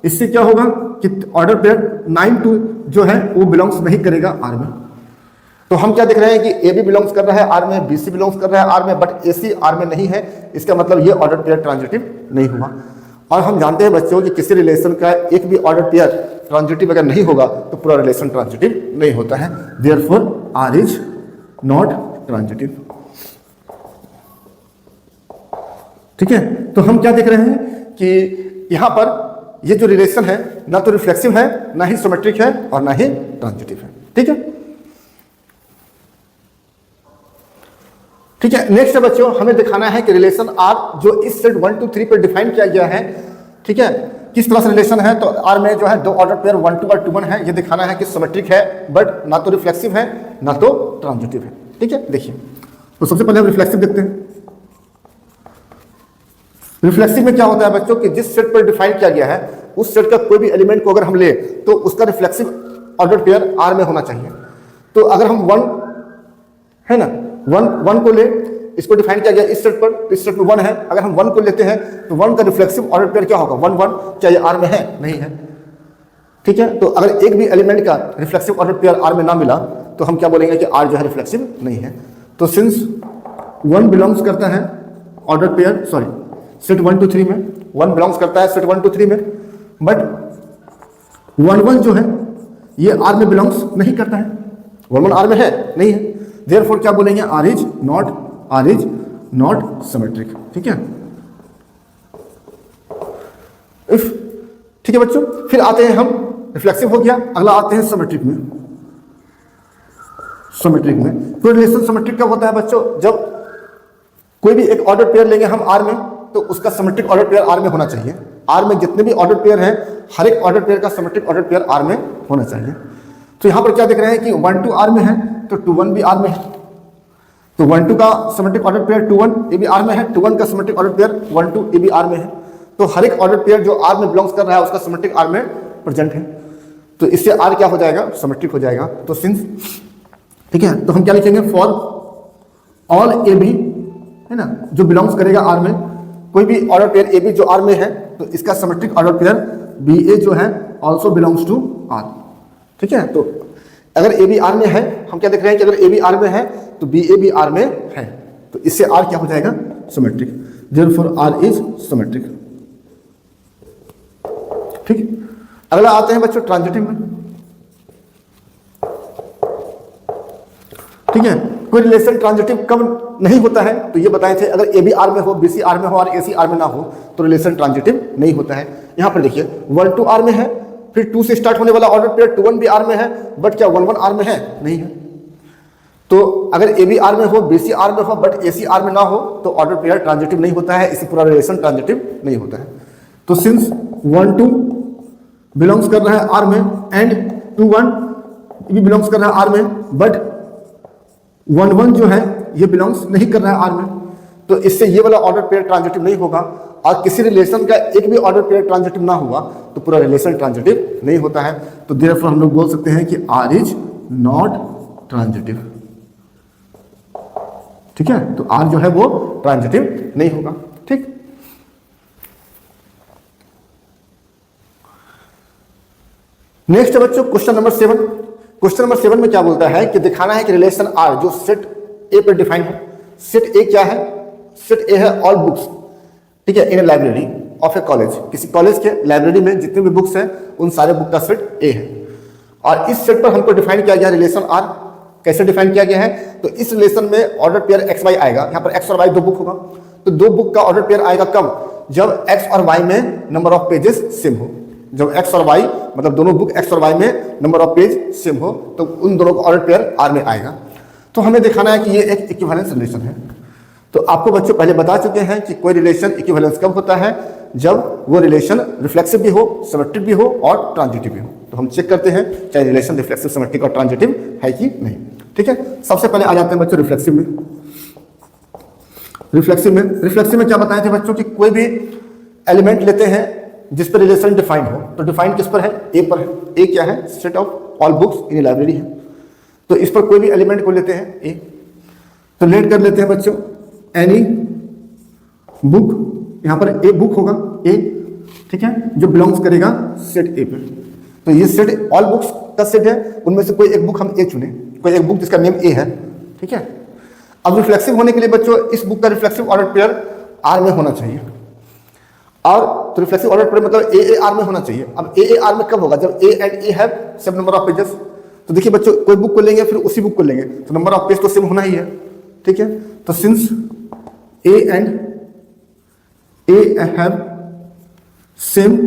S1: इससे क्या होगा कि ऑर्डर पेयर 9 2 जो है वो बिलोंग्स नहीं करेगा आर में। तो हम क्या देख रहे हैं कि ए बी बिलोंग्स कर रहा है आर में, बी सी बिलोंग्स कर रहा है आर में, बट ए सी आर में नहीं है, इसका मतलब ये ऑर्डर पेयर ट्रांजिटिव नहीं हुआ। और हम जानते हैं बच्चों कि किसी रिलेशन का एक भी ऑर्डर पेयर ट्रांजिटिव अगर नहीं होगा तो पूरा रिलेशन ट्रांजिटिव नहीं होता है, therefore R is not transitive. ठीक है, तो हम क्या देख रहे हैं कि यहां पर ये जो रिलेशन है ना तो रिफ्लेक्सिव है, ना ही सिमेट्रिक है और ना ही ट्रांजिटिव है। ठीक है, ठीक है, नेक्स्ट बच्चों हमें दिखाना है कि रिलेशन आर जो इस सेट 1 2 3 पर डिफाइन किया गया है, ठीक है, किस तरह से रिलेशन है। तो आर में जो है 2 ऑर्डर पेयर 1 2 और 2 1 है, ये दिखाना है कि सिमेट्रिक है बट ना तो रिफ्लेक्सिव है ना तो ट्रांजिटिव है। ठीक है, देखिए तो सबसे पहले हम रिफ्लेक्सिव देखते हैं। रिफ्लेक्सिव में क्या होता है बच्चों कि जिस सेट पर डिफाइन किया गया है उस सेट का कोई भी एलिमेंट को अगर हम ले तो उसका रिफ्लेक्सिव ऑर्डर पेयर आर में होना चाहिए। तो अगर हम 1 है ना 1 को ले, इसको डिफाइन किया गया इस सेट पर, तो इस सेट में 1 है, अगर हम 1 को लेते हैं तो 1 का रिफ्लेक्सिव ऑर्डर पेयर क्या होगा 1 1, क्या ये आर में है नहीं है। ठीक है, तो अगर एक भी एलिमेंट का रिफ्लेक्सिव ऑर्डर पेयर आर में ना मिला तो हम क्या बोलेंगे कि आर जो है रिफ्लेक्सिव नहीं है। तो सिंस 1 बिलोंग्स करता है ऑर्डर पेयर सॉरी सेट 1 2 3 में, 1 बिलोंग्स करता है सेट 1 2 3 में, बट 1 1 जो है ये आर में बिलोंग्स नहीं करता है, 1 1 आर में है नहीं है, देयरफॉर क्या बोलेंगे आर इज नॉट सिमेट्रिक। ठीक है, इफ ठीक है बच्चों, फिर आते हैं हम रिफ्लेक्सिव हो गया, अगला आते हैं सिमेट्रिक में। सिमेट्रिक में कोई रिलेशन सिमेट्रिक कब होता है बच्चों, जब कोई भी एक ऑर्डर पेयर लेंगे हम आर में तो उसका सिमेट्रिक ऑर्डर पेयर आर में होना चाहिए। आर में जितने भी ऑर्डर पेयर हैं हर एक ऑर्डर पेयर का सिमेट्रिक ऑर्डर पेयर आर में होना चाहिए। तो यहां पर क्या देख रहे हैं कि 1 2 आर में है तो 2 1 भी आर में है, तो 1 2 का सिमेट्रिक ऑर्डर पेयर 2 1 ए भी आर में है, 2 1 का सिमेट्रिक ऑर्डर पेयर 1 2 ए भी आर में है। तो हर एक ऑर्डर पेयर जो आर में बिलोंग्स कर रहा है उसका सिमेट्रिक आर में प्रेजेंट है, तो इससे आर क्या हो जाएगा सिमेट्रिक हो जाएगा। तो सिंस ठीक है, तो हम क्या लिखेंगे फॉर ऑल ए बी है ना जो बिलोंग्स करेगा आर में, कोई भी ऑर्डर पेयर ए बी जो आर में है तो इसका सिमेट्रिक ऑर्डर पेयर बी ए जो है ऑल्सो बिलोंग्स टू आर। ठीक है, तो अगर ए बी आर में है, हम क्या देख रहे हैं कि अगर ए बी आर में है तो बी ए भी आर में है, तो इससे आर क्या हो जाएगा symmetric. Therefore R is symmetric. ठीक, अगला आते हैं बच्चों ट्रांजिटिव में। ठीक है, कोई रिलेशन ट्रांजिटिव कब नहीं होता है तो ये बताए थे, अगर ए बी आर में हो, बी सी आर में हो और ए सी आर में ना हो तो रिलेशन ट्रांजिटिव नहीं होता है। यहां पर देखिए 1 2 आर में है, फिर 2 से स्टार्ट होने वाला ऑर्डर पेयर 2 1 भी आर में है, बट क्या 1 1 आर में है? नहीं है। तो अगर ए बी आर में हो, बी सी आर में हो, बट ए सी आर में ना हो तो ऑर्डर पेयर ट्रांजिटिव नहीं होता है, इसी पूरा रिलेशन ट्रांजिटिव नहीं होता है। तो सिंस 1 2 बिलोंग्स कर रहा है आर में एंड 2 1 भी बिलोंग्स कर रहा है आर में, बट 1 1 जो है ये बिलोंग्स नहीं कर रहा है आर में, तो इससे ये वाला ऑर्डर पेयर ट्रांजिटिव नहीं होगा। और किसी रिलेशन का एक भी ऑर्डर पेयर ट्रांजिटिव ना हुआ तो पूरा रिलेशन ट्रांजिटिव नहीं होता है। तो देयरफॉर हम लोग बोल सकते हैं कि आर इज नॉट ट्रांजिटिव। ठीक है, तो आर जो है वो ट्रांजिटिव नहीं होगा। ठीक, नेक्स्ट बच्चों क्वेश्चन नंबर 7। क्वेश्चन नंबर 7 में क्या बोलता है कि दिखाना है कि रिलेशन आर जो सेट ए पर डिफाइन है। सेट ए क्या है? सेट ए है ऑल बुक्स, ठीक है, इन ए लाइब्रेरी ऑफ ए कॉलेज। किसी कॉलेज के लाइब्रेरी में जितने भी बुक्स हैं उन सारे बुक का सेट ए है। और इस सेट पर हमको डिफाइन किया गया रिलेशन आर। कैसे डिफाइन किया गया है? तो इस रिलेशन में ऑर्डर पेयर एक्स वाई आएगा। यहाँ पर एक्स और वाई दो बुक होगा, तो दो बुक का ऑर्डर पेयर आएगा कब? जब एक्स और वाई में नंबर ऑफ पेजेस सेम हो। जब एक्स और वाई मतलब दोनों बुक एक्स और वाई में नंबर ऑफ पेज सेम हो तो उन दोनों का ऑर्डर पेयर आर में आएगा। तो हमें दिखाना है कि ये एक इक्विवेलेंस रिलेशन है। तो आपको बच्चों पहले बता चुके हैं कि कोई रिलेशन इक्विवेलेंस कब होता है? जब वो रिलेशन रिफ्लेक्सिव भी हो, सिमेट्रिक भी हो और ट्रांजिटिव भी हो। तो हम चेक करते हैं चाहे रिलेशन रिफ्लेक्सिव, सिमेट्रिक और ट्रांजिटिव है कि नहीं। ठीक है, सबसे पहले आ जाते हैं बच्चों रिफ्लेक्सिव में। रिफ्लेक्सिव में क्या बताए थे बच्चों कि कोई भी एलिमेंट लेते हैं जिस पर रिलेशन डिफाइंड हो, तो डिफाइंड किस पर है? ए पर है। ए क्या है? Set of all books in library है। तो इस पर कोई भी एलिमेंट को लेते हैं ए, तो लेट कर लेते हैं बच्चों एनी बुक। यहां पर ए बुक होगा ए, ठीक है, जो बिलोंग्स करेगा सेट ए पे। तो ये सेट ऑल बुक्स का सेट है, उनमें से कोई एक बुक हम ए चुने, कोई एक बुक जिसका नेम ए है। ठीक है, अब रिफ्लेक्सिव होने के लिए बच्चों इस बुक का रिफ्लेक्सिव ऑर्डर पेयर आर में होना चाहिए। और तो रिफ्लेक्सिव ऑर्डर पेयर मतलब ए आर में होना चाहिए। अब ए आर में कब होगा? जब A and a have same number of pages. तो देखिए बच्चों कोई बुक को लेंगे फिर उसी बुक को लेंगे तो नंबर ऑफ पेज तो सेम होना ही है। ठीक है, तो since A and a have same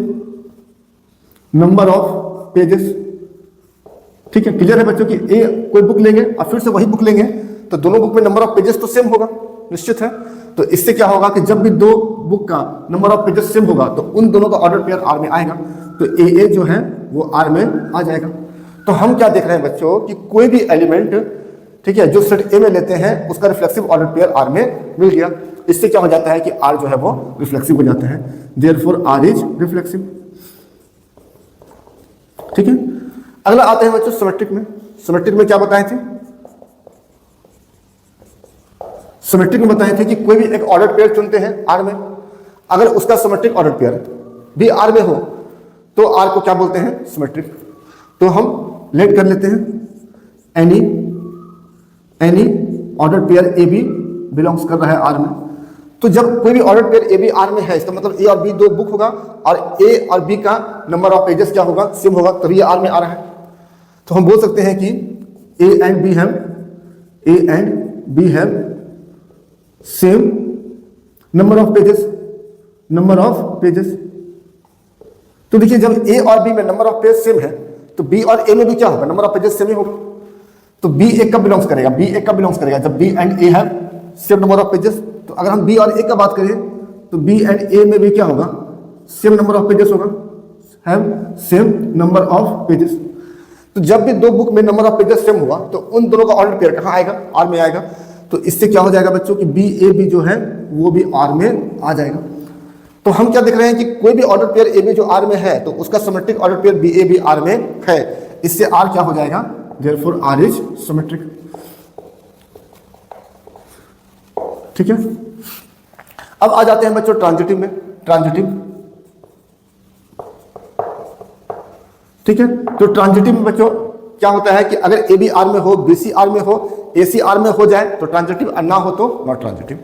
S1: number of pages. ठीक है, क्लियर है बच्चों कि ए कोई बुक लेंगे और फिर से वही बुक लेंगे तो दोनों बुक में नंबर ऑफ पेजेस तो सेम होगा, निश्चित है। तो इससे क्या होगा कि जब भी दो बुक का नंबर ऑफ पेजेस सेम होगा तो उन दोनों का ऑर्डर पेयर आर में आएगा। तो ए जो है वो आर में आ जाएगा। तो हम क्या देख रहे हैं बच्चों कि कोई भी एलिमेंट, ठीक है, जो सेट ए में लेते हैं उसका रिफ्लेक्सिव ऑर्डर पेयर आर में मिल गया। इससे क्या हो जाता है कि आर जो है वो रिफ्लेक्सिव हो जाता है। Therefore R is reflexive. ठीक है, अगला आते हैं बच्चों सिमेट्रिक में। सिमेट्रिक में क्या बताए थे? सिमेट्रिक में बताए थे कि कोई भी एक ऑर्डर पेयर चुनते हैं आर में, अगर उसका सिमेट्रिक ऑर्डर पेयर भी आर में हो तो आर को क्या बोलते हैं? सिमेट्रिक। तो हम लेट कर लेते हैं any order pair a b belongs कर रहा है आर में। तो जब कोई भी order pair a b R में है इसका मतलब ए और बी दो बुक होगा और ए और बी का नंबर ऑफ पेजेस क्या होगा? सेम होगा, तभी ये आर में आ रहा है। तो हम बोल सकते हैं कि a and b have same number of pages. तो देखिए जब ए और बी में नंबर ऑफ पेज सेम है तो बी और ए में भी क्या होगा? नंबर ऑफ पेजेस सेम ही होगा। तो बी ए कब बिलोंग्स करेगा? बी ए कब बिलोंग्स करेगा? जब b and a have same number of pages. तो अगर हम बी और ए का बात करें तो बी एंड ए में भी क्या होगा? सेम नंबर ऑफ पेजेस होगा, have same number of pages. तो जब भी दो बुक में नंबर ऑफ पेजेस सेम हुआ तो उन दोनों का ऑर्डर पेयर कहाँ आएगा? आर में आएगा। तो इससे क्या हो जाएगा बच्चों कि बी ए बी जो है वो भी आर में आ जाएगा। तो हम क्या देख रहे हैं कि कोई भी ऑर्डर पेयर ए बी जो आर में है तो उसका symmetric order pair b a b R में है। इससे आर क्या हो जाएगा? Therefore R is symmetric. ठीक है, अब आ जाते हैं बच्चों ट्रांजिटिव में। ठीक है, तो ट्रांजिटिव में बच्चों क्या होता है कि अगर ए बी आर में हो, बी सी आर में हो, ए सी आर में हो जाए तो ट्रांजिटिव, और ना हो तो नॉट ट्रांजिटिव।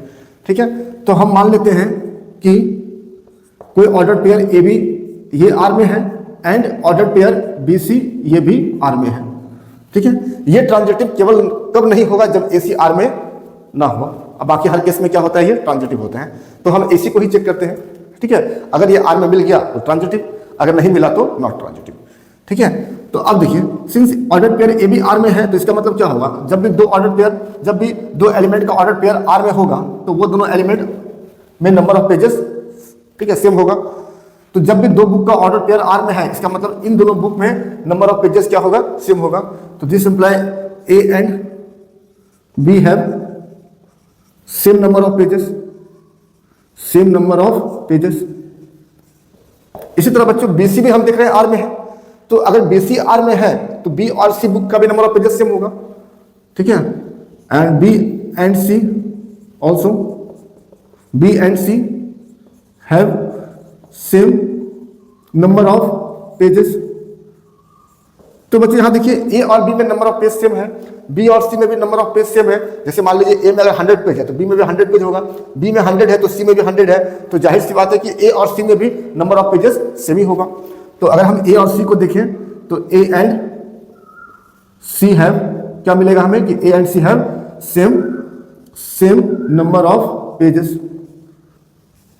S1: ठीक है। तो हम मान लेते हैं कि कोई ऑर्डर पेयर ए बी ये आर में है and order pair b c ये भी आर में है, ठीक है। ये ट्रांजिटिव केवल कब नहीं होगा, जब ए सी आर में ना हो। अब बाकी हर केस में क्या होता है, ये ट्रांजिटिव होता है। तो हम ए सी को ही चेक करते हैं, ठीक है। अगर ये आर में मिल गया तो ट्रांजिटिव, अगर नहीं मिला तो नॉट ट्रांजिटिव, ठीक है। तो अब देखिए, since order pair a b R में है तो इसका मतलब क्या होगा, जब भी दो एलिमेंट का ऑर्डर पेयर आर में होगा तो वो दोनों एलिमेंट में नंबर ऑफ पेजेस, ठीक है, सेम होगा। तो जब भी दो बुक का ऑर्डर पेयर आर में है, इसका मतलब इन दोनों बुक में नंबर ऑफ पेजेस क्या होगा, सेम होगा। तो this imply a and b have same number of pages, same number of pages. इसी तरह बच्चों बीसी भी हम देख रहे हैं आर में है, तो अगर बीसी आर में है तो बी और सी बुक का भी नंबर ऑफ पेजेस सेम होगा, ठीक है। And b and c also, b and c have same number of pages. तो बच्चों यहां देखिए ए और बी में नंबर ऑफ पेज सेम है, बी और सी में भी नंबर ऑफ पेज सेम है। जैसे मान लीजिए ए में अगर 100 पेज है तो बी में भी 100 पेज होगा, बी में 100 है तो सी में भी 100 है, तो जाहिर सी बात है कि ए और सी में भी नंबर ऑफ पेजेस सेम ही होगा। तो अगर हम ए और सी को देखें तो ए एंड सी हैव, क्या मिलेगा हमें कि a and c have same number of pages,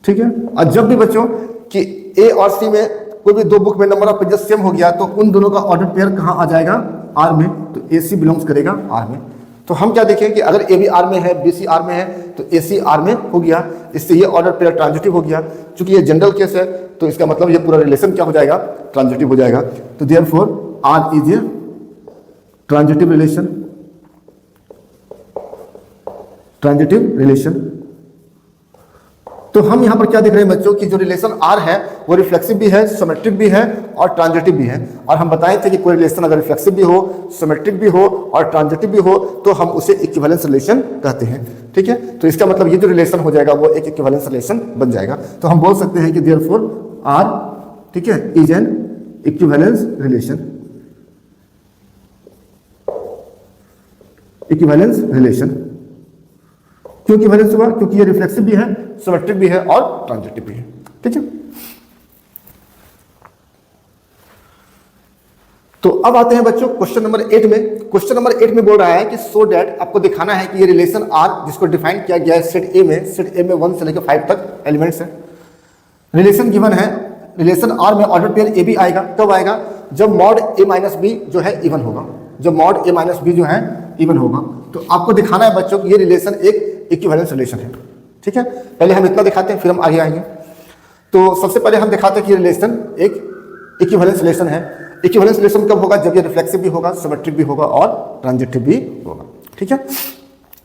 S1: ठीक है। और जब भी बच्चों कि ए और सी में कोई भी दो बुक में नंबर ऑफ पेजेस सेम हो गया तो उन दोनों का ऑर्डर पेयर कहां आ जाएगा, आर में। तो ए सी बिलोंग्स करेगा आर में। तो हम क्या देखें कि अगर ए बी आर में है, बी सी आर में है, तो ए सी आर में हो गया, इससे ये ऑर्डर पेयर ट्रांजिटिव हो गया। चूंकि ये जनरल केस है तो इसका मतलब ये पूरा रिलेशन क्या हो जाएगा, ट्रांजिटिव हो जाएगा। तो therefore R is a transitive relation, transitive relation. तो हम यहां पर क्या देख रहे हैं बच्चों कि जो रिलेशन आर है वो रिफ्लेक्सिव भी है, सिमेट्रिक भी है और ट्रांजिटिव भी है। और हम बताए थे कि कोई रिलेशन अगर रिफ्लेक्सिव भी हो, सिमेट्रिक भी हो और ट्रांजिटिव भी हो तो हम उसे इक्विवेलेंस रिलेशन कहते हैं, ठीक है। तो इसका मतलब ये जो रिलेशन हो जाएगा वो एक इक्विवेलेंस रिलेशन बन जाएगा। तो हम बोल सकते हैं कि देयरफॉर आर, ठीक है, is an equivalence relation, equivalence relation. क्यों इक्विवेलेंस हुआ, क्योंकि ये रिफ्लेक्सिव भी है, सिमेट्रिक भी है और ट्रांजिटिव भी है, ठीक है। तो अब आते हैं बच्चों क्वेश्चन नंबर 8 में। क्वेश्चन नंबर 8 में बोल रहा है कि सो डैट, आपको दिखाना है कि ये रिलेशन आर जिसको डिफाइन किया गया है सेट ए में 1 से लेकर 5 तक एलिमेंट्स है। रिलेशन गिवन है, रिलेशन आर में ऑर्डर पेयर ए बी आएगा, कब आएगा, जब मॉड ए माइनस बी जो है इवन होगा, जब मॉड ए माइनस बी जो है इवन होगा। तो आपको दिखाना है बच्चों कि ये रिलेशन एक इक्विवेलेंस रिलेशन है, ठीक है। पहले हम इतना दिखाते हैं फिर हम आगे आएंगे। तो सबसे पहले हम दिखाते हैं कि रिलेशन एक इक्विवेलेंस रिलेशन है। इक्विवेलेंस रिलेशन कब होगा, जब ये रिफ्लेक्सिव भी होगा, सिमेट्रिक भी होगा और ट्रांजिटिव भी होगा, ठीक है।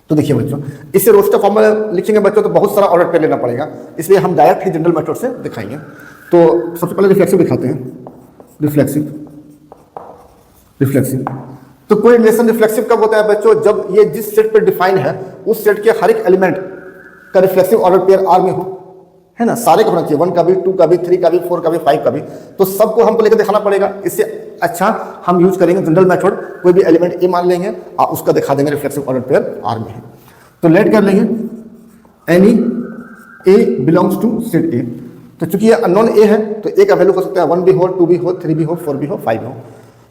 S1: तो देखिए बच्चों, इससे रोस्टर फॉर्मूला लिखेंगे बच्चों तो बहुत सारा ऑर्डर कर लेना पड़ेगा, इसलिए हम डायरेक्ट ही जनरल मेथड से दिखाएंगे। तो सबसे पहले रिफ्लेक्सिव दिखाते हैं, रिफ्लेक्सिव। तो कोई रिलेशन रिफ्लेक्सिव कब होता है बच्चों, जब ये जिस सेट पर डिफाइन है उस सेट के हर एक एलिमेंट का रिफ्लेक्सिव ऑर्डर पेयर आर में हो, है ना। सारे का होना चाहिए, 1 का भी, 2 का भी, 3 का भी, 4 का भी, 5 का भी। तो सबको हमको लेकर दिखाना पड़ेगा। इससे अच्छा हम यूज करेंगे जनरल मेथड, कोई भी एलिमेंट ए मान लेंगे और उसका दिखा देंगे रिफ्लेक्सिव ऑर्डर पेयर आर में है। तो लेट कर लेंगे any a belongs to set A. तो चूंकि ये अननोन ए है तो ए का वैल्यू हो सकता है 1 भी हो, 2 भी हो, 3 भी हो, 4 भी हो, 5 हो।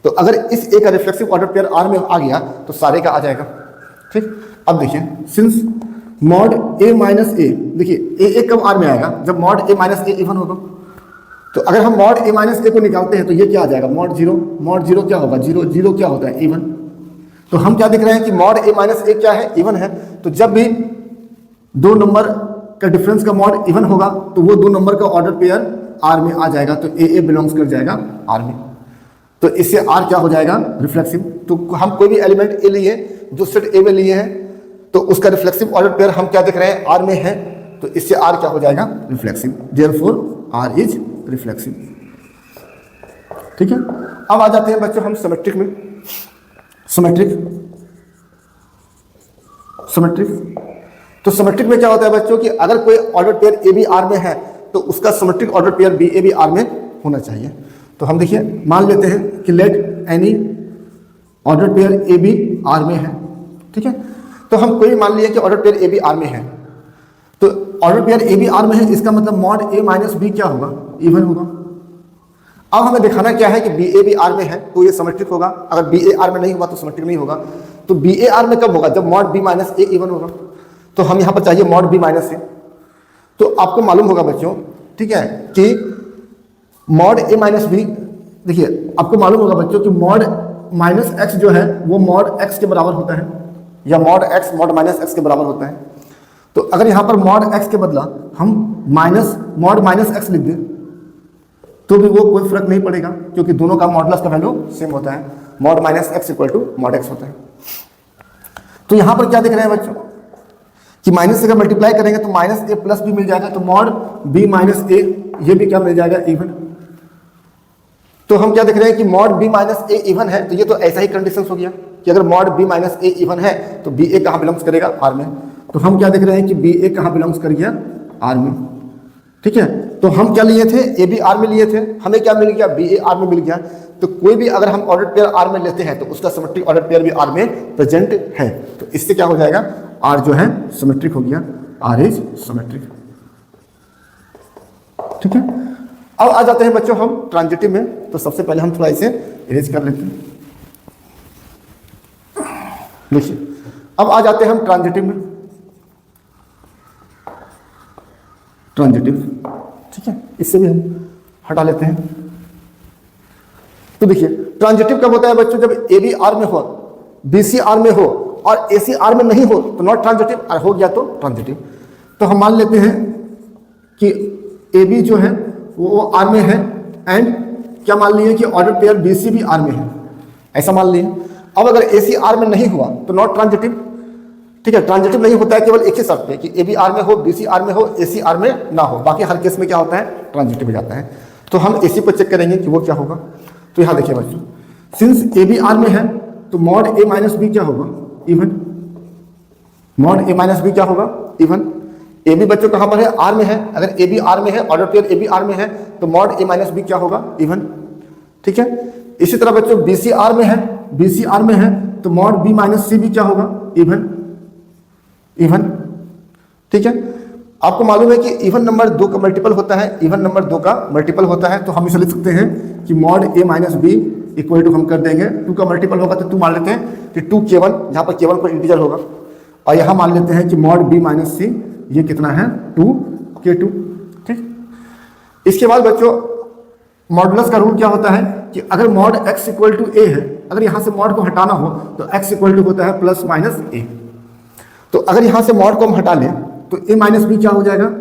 S1: तो अगर इस ए का रिफ्लेक्सिव ऑर्डर पेयर आर में आ गया तो सारे का आ जाएगा, ठीक। अब देखिए, सिंस मॉड ए माइनस ए, देखिए ए कब आर में आएगा, जब mod a minus a even होगा। तो अगर हम मॉड ए माइनस ए को निकालते हैं तो ये क्या आ जाएगा, मॉड जीरो क्या होगा, जीरो क्या होता है, इवन। तो हम क्या देख रहे हैं कि मॉड ए माइनस ए क्या है, इवन है। तो जब भी दो नंबर का डिफरेंस का मॉड इवन होगा तो वो दो नंबर का ऑर्डर पेयर आर में आ जाएगा, तो ए बिलोंग्स कर जाएगा आर में। तो इससे आर क्या हो जाएगा, रिफ्लेक्सिव। तो हम कोई भी एलिमेंट ए लिए जो सेट ए में लिए हैं तो उसका रिफ्लेक्सिव ऑर्डर पेयर हम क्या देख रहे हैं, आर में है। तो इससे आर क्या हो जाएगा, reflexive. Therefore R is reflexive, ठीक है। अब आ जाते हैं बच्चों हम सिमेट्रिक में। सिमेट्रिक तो सिमेट्रिक में क्या होता है बच्चों कि अगर कोई order pair a b R में है तो उसका symmetric order pair b a b R में होना चाहिए। तो हम देखिए मान लेते हैं कि let any order pair a b R में है, ठीक है। तो हम कोई मान लिया कि order pair a b R में है, तो order pair a b R में है, इसका मतलब मॉड ए माइनस बी क्या होगा, इवन होगा। अब हमें दिखाना क्या है कि बी ए बी आर में है तो ये सिमेट्रिक होगा, अगर बी ए आर में नहीं हुआ तो सिमेट्रिक नहीं होगा। तो बी ए आर में कब होगा, जब mod b minus a even होगा। तो हम यहाँ पर चाहिए मॉड बी माइनस ए। तो आपको मालूम होगा बच्चों, ठीक है, कि मॉड ए माइनस बी, देखिए आपको मालूम होगा बच्चों कि मॉड माइनस एक्स जो है वो मॉड एक्स के बराबर होता है, या mod x mod minus x के बराबर होता है। तो अगर यहाँ पर मॉड एक्स के बदला हम मॉड माइनस एक्स लिख दें तो भी वो कोई फर्क नहीं पड़ेगा, क्योंकि दोनों का मॉडुलस का वैल्यू सेम होता है, mod minus x equal to mod x होता है। तो यहाँ पर क्या देख रहे हैं बच्चों कि माइनस से अगर मल्टीप्लाई करेंगे तो माइनस ए प्लस बी मिल जाएगा, तो मॉड बी माइनस ए ये भी क्या मिल जाएगा, इवन। तो हम क्या देख रहे हैं कि mod b minus a even है, तो ये तो ऐसा ही कंडीशन हो गया कि अगर mod b minus a even है तो बी ए कहाँ बिलोंग्स करेगा, आर में। तो हम क्या देख रहे हैं कि बी ए कहाँ बिलोंग्स कर गया, आर में, ठीक है। तो हम क्या लिए थे, ए बी आर में लिए थे, हमें क्या मिल गया, बी ए आर में मिल गया। तो कोई भी अगर हम ऑर्डर पेयर आर में लेते हैं तो उसका सिमेट्रिक ऑर्डर पेयर भी आर में प्रेजेंट है। तो इससे क्या हो जाएगा, आर जो है सिमेट्रिक हो गया, आर इज सिमेट्रिक, ठीक है। अब आ जाते हैं बच्चों हम ट्रांजिटिव में। तो सबसे पहले हम थोड़ा इसे इरेज कर लेते हैं। देखिए अब आ जाते हैं हम ट्रांजिटिव में, ट्रांजिटिव, ठीक है, इससे भी हम हटा लेते हैं। तो देखिए ट्रांजिटिव कब होता है बच्चों, जब ए बी आर में हो, बी सी आर में हो और ए सी आर में नहीं हो तो नॉट ट्रांजिटिव, और हो गया तो ट्रांजिटिव। तो हम मान लेते हैं कि ए बी जो है वो आर में है, एंड क्या मान लिए कि ऑर्डर पेयर बी सी भी आर में है, ऐसा मान लिए। अब अगर ए सी आर में नहीं हुआ तो नॉट ट्रांजिटिव, ठीक है। ट्रांजिटिव नहीं होता है केवल एक ही शर्त पे कि ए बी आर में हो, बी सी आर में हो, ए सी आर में ना हो, बाकी हर केस में क्या होता है, ट्रांजिटिव हो जाता है। तो हम ए सी पर चेक करेंगे कि वो क्या होगा। तो यहाँ देखिए बच्चों, सिंस ए बी आर में है तो मॉड ए माइनस बी क्या होगा, even. Mod a minus B क्या होगा, इवन। ए बी बच्चों कहाँ पर है, आर में है। अगर ए बी आर में है, order pair a b R में है, तो मॉड ए माइनस बी क्या होगा, इवन, ठीक है। इसी तरह बच्चों बी सी आर में है, बी सी आर में है तो मॉड बी माइनस सी भी क्या होगा, इवन, इवन, ठीक है। आपको मालूम है कि इवन नंबर 2 का मल्टीपल होता है, इवन नंबर 2 का मल्टीपल होता है। तो हम इसे लिख सकते हैं कि mod a minus b equal to हम कर देंगे 2 का मल्टीपल होगा तो 2 मान लेते हैं कि 2 K1, जहाँ पर K1 कोई इंटीजर होगा, और यहाँ मान लेते हैं कि मॉड बी माइनस सी ये कितना है, 2 K2, ठीक। इसके बाद बच्चों मॉडुलस का रूल क्या होता है कि अगर mod x equal to A है, अगर यहाँ से मॉड को हटाना हो तो x इक्वल टू होता है प्लस माइनस ए। तो अगर यहाँ से मॉड को हम हटा लें तो ए माइनस बी क्या हो जाएगा,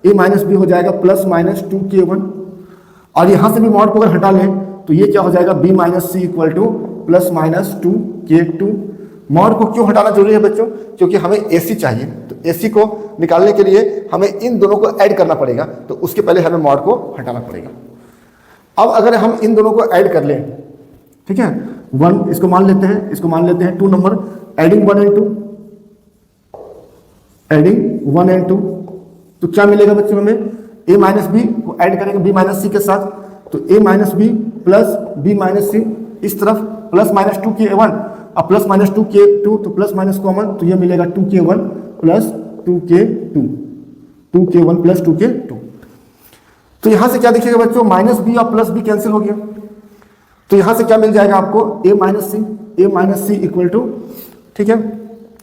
S1: ए माइनस बी हो जाएगा प्लस माइनस 2K1, और यहाँ से भी मॉड को अगर हटा लें तो ये क्या हो जाएगा, B minus C equal to plus minus 2K2। Mod को क्यों हटाना जरूरी है बच्चों, क्योंकि हमें AC चाहिए। तो AC को निकालने के लिए हमें इन दोनों को ऐड करना पड़ेगा, तो उसके पहले हमें मॉड को हटाना पड़ेगा। अब अगर हम इन दोनों को ऐड कर लें, ठीक है, 1 इसको मान लेते हैं, इसको मान लेते हैं 2 नंबर, एडिंग 1 and 2, एडिंग 1 and 2, तो क्या मिलेगा बच्चों हमें, a माइनस बी को ऐड करेंगे b माइनस सी के साथ, तो a minus B plus b minus C, इस तरफ प्लस माइनस 2K1 और प्लस माइनस 2K2, तो प्लस माइनस कॉमन, तो ये मिलेगा 2K1 plus 2K2, 2K1 plus 2K2। तो यहां से क्या दिखेगा बच्चों, माइनस बी और प्लस बी कैंसिल हो गया, तो यहां से क्या मिल जाएगा आपको, a minus C equal to, ठीक है,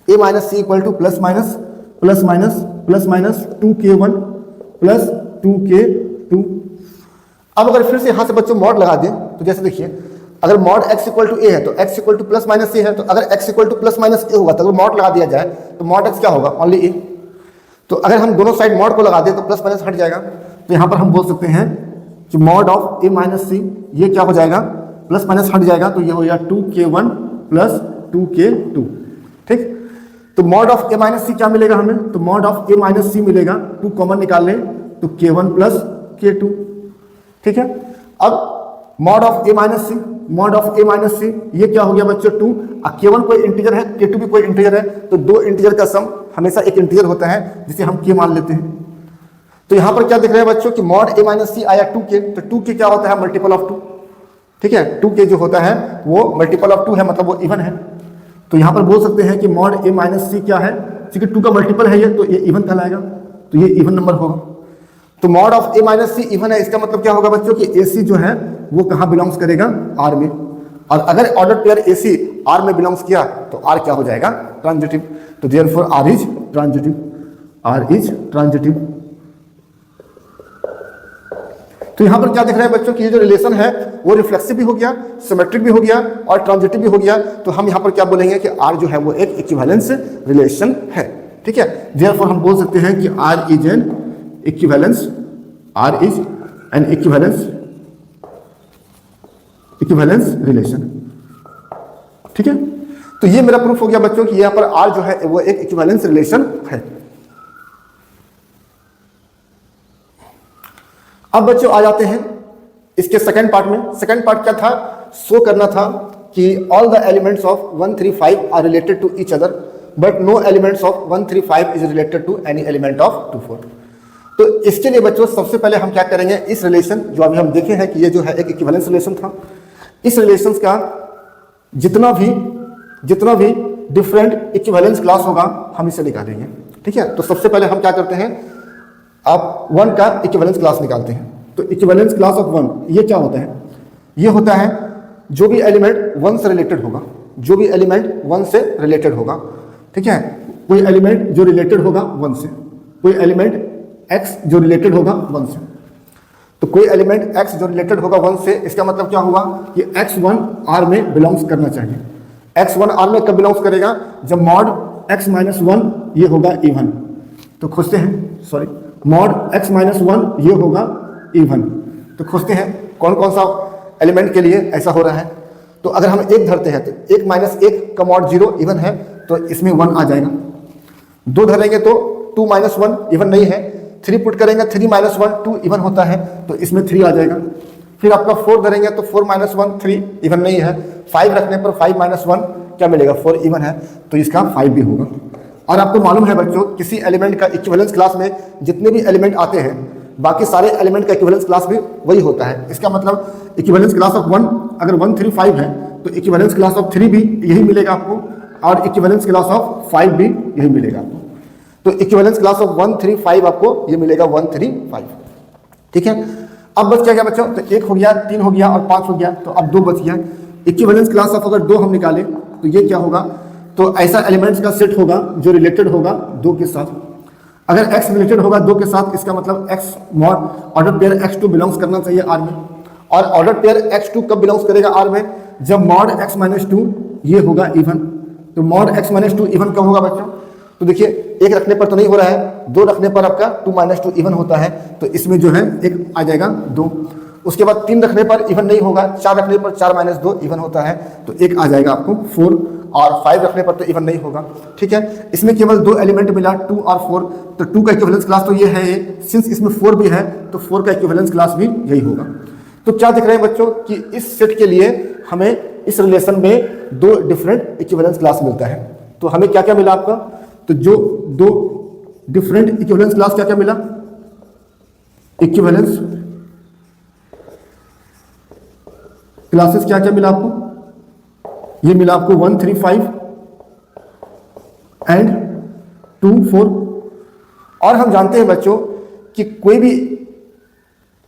S1: a minus C equal to plus minus 2K1 plus 2K2। अब अगर फिर से यहां से बच्चों मॉड लगा दें तो जैसे देखिए, अगर mod x equal to A है तो x equal to plus minus A है, तो अगर x equal to plus minus A होगा तो अगर मॉड लगा दिया जाए तो मॉड x क्या होगा, ओनली ए। तो अगर हम दोनों साइड मॉड को लगा दें तो प्लस माइनस हट जाएगा, तो यहाँ पर हम बोल सकते हैं कि mod of A minus C ये क्या हो जाएगा, प्लस माइनस हट जाएगा, तो ये हो जाएगा 2K1 प्लस 2K2, ठीक। तो मॉड ऑफ ए माइनस सी क्या मिलेगा हमें, तो मॉड ऑफ ए माइनस सी मिलेगा, 2 कॉमन निकाल लें तो K1 प्लस K2, ठीक है। अब mod of A minus C, mod of A minus C ये क्या हो गया बच्चों, 2, K1 कोई इंटीजर है, K2 भी कोई इंटीजर है, तो 2 इंटीजर का सम हमेशा एक इंटीजर होता है जिसे हम K मान लेते हैं। तो यहां पर क्या दिख रहा है बच्चों कि मॉड ए माइनस सी आया 2K, तो 2K क्या होता है, मल्टीपल ऑफ 2, ठीक है। 2K जो होता है वो मल्टीपल ऑफ 2 है, मतलब वो इवन है। तो यहां पर बोल सकते हैं कि मॉड ए माइनस सी क्या है, क्योंकि 2 का मल्टीपल है ये, तो ये इवन कहलाएगा। तो ये इवन नंबर होगा। तो mod of A minus c even है, इसका मतलब क्या होगा बच्चों कि ए सी जो है वो कहाँ बिलोंग्स करेगा, आर में। और अगर order pair a c R में बिलोंग्स किया तो आर क्या हो जाएगा, ट्रांजिटिव। तो therefore R is transitive, R is transitive. तो यहां पर क्या दिख रहा है बच्चों कि ये जो रिलेशन है वो रिफ्लेक्सिव भी हो गया, सिमेट्रिक भी हो गया और ट्रांजिटिव भी हो गया। तो हम यहां पर क्या बोलेंगे कि आर जो है वो एक इक्विवेलेंस रिलेशन है, ठीक है। देयरफॉर हम बोल सकते हैं कि R is an equivalence, R is an equivalence relation, ठीक है। तो ये मेरा प्रूफ हो गया बच्चों कि यहां पर आर जो है वो एक इक्विवेलेंस रिलेशन है। अब बच्चों आ जाते हैं इसके सेकंड पार्ट में। सेकंड पार्ट क्या था, शो करना था कि all the elements of 135 are related to each other but no elements of 135 is related to any element of 24। तो इसके लिए बच्चों सबसे पहले हम क्या करेंगे, इस रिलेशन जो अभी हम देखे हैं कि ये जो है एक इक्विवेलेंस रिलेशन था, इस रिलेशन का जितना भी डिफरेंट इक्विवेलेंस क्लास होगा हम इसे निकालेंगे, ठीक है। तो सबसे पहले हम क्या करते हैं, आप 1 का इक्विवेलेंस क्लास निकालते हैं। तो इक्विवेलेंस क्लास ऑफ 1 ये क्या होता है, ये होता है जो भी एलिमेंट 1 से रिलेटेड होगा, जो भी एलिमेंट 1 से रिलेटेड होगा, ठीक है। कोई एलिमेंट जो रिलेटेड होगा 1 से, कोई एलिमेंट x जो रिलेटेड होगा 1 से। तो कोई एलिमेंट x जो रिलेटेड होगा 1 से, इसका मतलब क्या हुआ कि x1 R में बिलोंग्स करना चाहिए। x1 R में कब बिलोंग्स करेगा, जब मॉड x माइनस 1 ये होगा इवन। तो खोजते हैं, सॉरी, मॉड x माइनस 1 ये होगा इवन। तो खोजते हैं कौन कौन सा एलिमेंट के लिए ऐसा हो रहा है। तो अगर हम 1 धरते हैं तो 1 माइनस 1 का मॉड 0 इवन है, तो इसमें 1 आ जाएगा। 2 धरेंगे तो 2 माइनस 1 इवन नहीं है। 3 पुट करेंगे, 3 माइनस 1 2 इवन होता है, तो इसमें 3 आ जाएगा। फिर आपका 4 धरेंगे तो 4 माइनस 1 3 इवन नहीं है। 5 रखने पर 5 माइनस 1 क्या मिलेगा, 4 इवन है, तो इसका 5 भी होगा। और आपको मालूम है बच्चों, किसी एलिमेंट का इक्विवेलेंस क्लास में जितने भी एलिमेंट आते हैं, बाकी सारे एलिमेंट का इक्विवेलेंस क्लास भी वही होता है। इसका मतलब इक्विवेलेंस क्लास ऑफ 1 अगर 135 है तो इक्विवेलेंस क्लास ऑफ 3 भी यही मिलेगा आपको, और इक्विवेलेंस क्लास ऑफ 5 भी यही मिलेगा आपको। तो इक्विवेलेंस क्लास ऑफ 135 आपको ये मिलेगा 135, ठीक है। अब बच क्या गया बच्चों, तो 1 हो गया, 3 हो गया और 5 हो गया, तो अब 2 बच गया। इक्विवेलेंस क्लास ऑफ अगर 2 हम निकालें तो ये क्या होगा, तो ऐसा एलिमेंट्स का सेट होगा जो रिलेटेड होगा 2 के साथ। अगर x रिलेटेड होगा 2 के साथ, इसका मतलब x mod order pair x2 belongs करना चाहिए R में। और ऑर्डर पेयर x2 कब बिलोंग्स करेगा R में, जब मॉड x माइनस 2 ये होगा इवन। तो मॉड x माइनस 2 इवन कब होगा बच्चों, तो देखिए 1 रखने पर तो नहीं हो रहा है, 2 रखने पर आपका 2 माइनस 2 इवन होता है, तो इसमें जो है 1 आ जाएगा 2। उसके बाद 3 रखने पर इवन नहीं होगा, 4 रखने पर 4 माइनस 2 इवन होता है, तो 1 आ जाएगा आपको 4। और 5 रखने पर तो इवन नहीं होगा, ठीक है। इसमें केवल 2 एलिमेंट मिला 2 और 4, तो 2 का इक्विवेलेंस क्लास तो ये है। सिंस इसमें 4 भी है तो 4 का इक्विवेलेंस क्लास भी यही होगा। तो क्या दिख रहे हैं बच्चों कि इस सेट के लिए हमें इस रिलेशन में 2 डिफरेंट इक्विवेलेंस क्लास मिलता है। तो हमें क्या क्या मिला आपका, तो जो 2 डिफरेंट इक्विवेलेंस क्लास क्या क्या मिला, इक्विवेलेंस क्लासेस क्या क्या मिला आपको, ये मिला आपको 135 एंड 2 4। और हम जानते हैं बच्चों कि कोई भी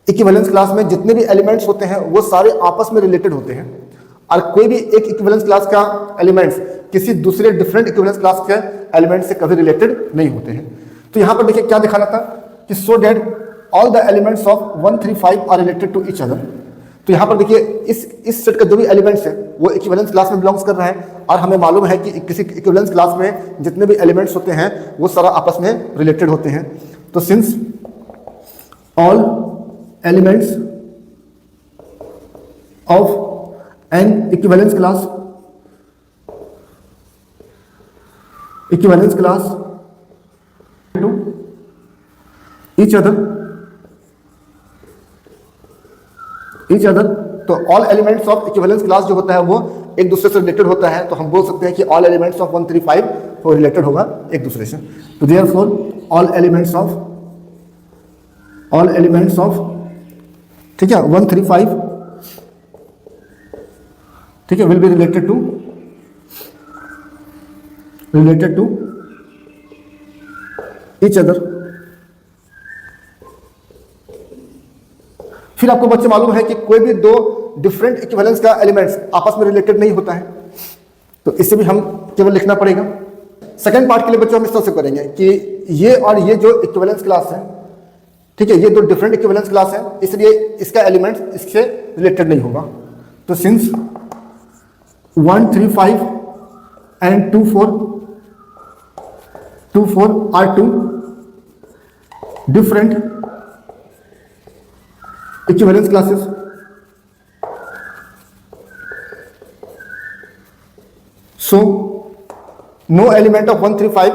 S1: इक्विवेलेंस क्लास में जितने भी एलिमेंट्स होते हैं वो सारे आपस में रिलेटेड होते हैं, और कोई भी एक इक्विवेलेंस क्लास का एलिमेंट्स किसी दूसरे डिफरेंट इक्विवेलेंस क्लास के एलिमेंट से कभी रिलेटेड नहीं होते हैं। तो यहां पर देखिए क्या दिखाना था कि so that all the elements of 135 are related to each other. तो यहाँ पर देखिए इस सेट का जो भी एलिमेंट्स है वो इक्विवेलेंस क्लास में बिलोंग्स कर रहा है, और हमें मालूम है कि किसी इक्विवेलेंस क्लास में जितने भी एलिमेंट्स होते हैं वो सारा आपस में रिलेटेड होते हैं। तो since all elements of an equivalence class to each other, तो all elements of equivalence class जो होता है वो एक दूसरे से रिलेटेड होता है। तो हम बोल सकते हैं कि ऑल एलिमेंट्स ऑफ 135 वो रिलेटेड होगा एक दूसरे से। तो देयरफॉर ऑल एलिमेंट्स ऑफ ठीक है 135 ठीक है will be related to each फिर आपको बच्चे मालूम है कि कोई भी दो डिफरेंट इक्विवेलेंस का एलिमेंट्स आपस में रिलेटेड नहीं होता है, तो इससे भी हम केवल लिखना पड़ेगा। सेकंड पार्ट के लिए बच्चों हम इस तरह से करेंगे कि ये और ये जो इक्विवेलेंस क्लास है, ठीक है, ये दो डिफरेंट इक्विवेलेंस क्लास है, इसलिए इसका एलिमेंट्स इससे रिलेटेड नहीं होगा। तो since 1 3 5 and 2 4 are two different equivalence classes, so no element of 1 3 5,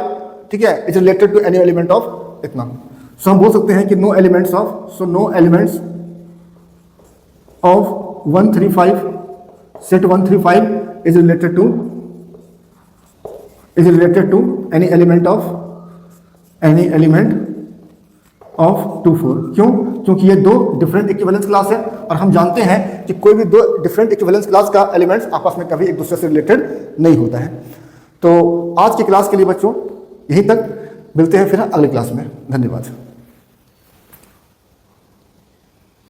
S1: ठीक है, is related to any element of इतना। सो हम बोल सकते हैं कि no elements of 1 3 5 set 1 3 5 is related to any element of 2 4। क्यों? क्योंकि ये दो डिफरेंट इक्विवेलेंस क्लास है और हम जानते हैं कि कोई भी दो डिफरेंट इक्विवेलेंस क्लास का एलिमेंट्स आपस में कभी एक दूसरे से रिलेटेड नहीं होता है। तो आज की क्लास के लिए बच्चों यहीं तक, मिलते हैं फिर अगली क्लास में। धन्यवाद।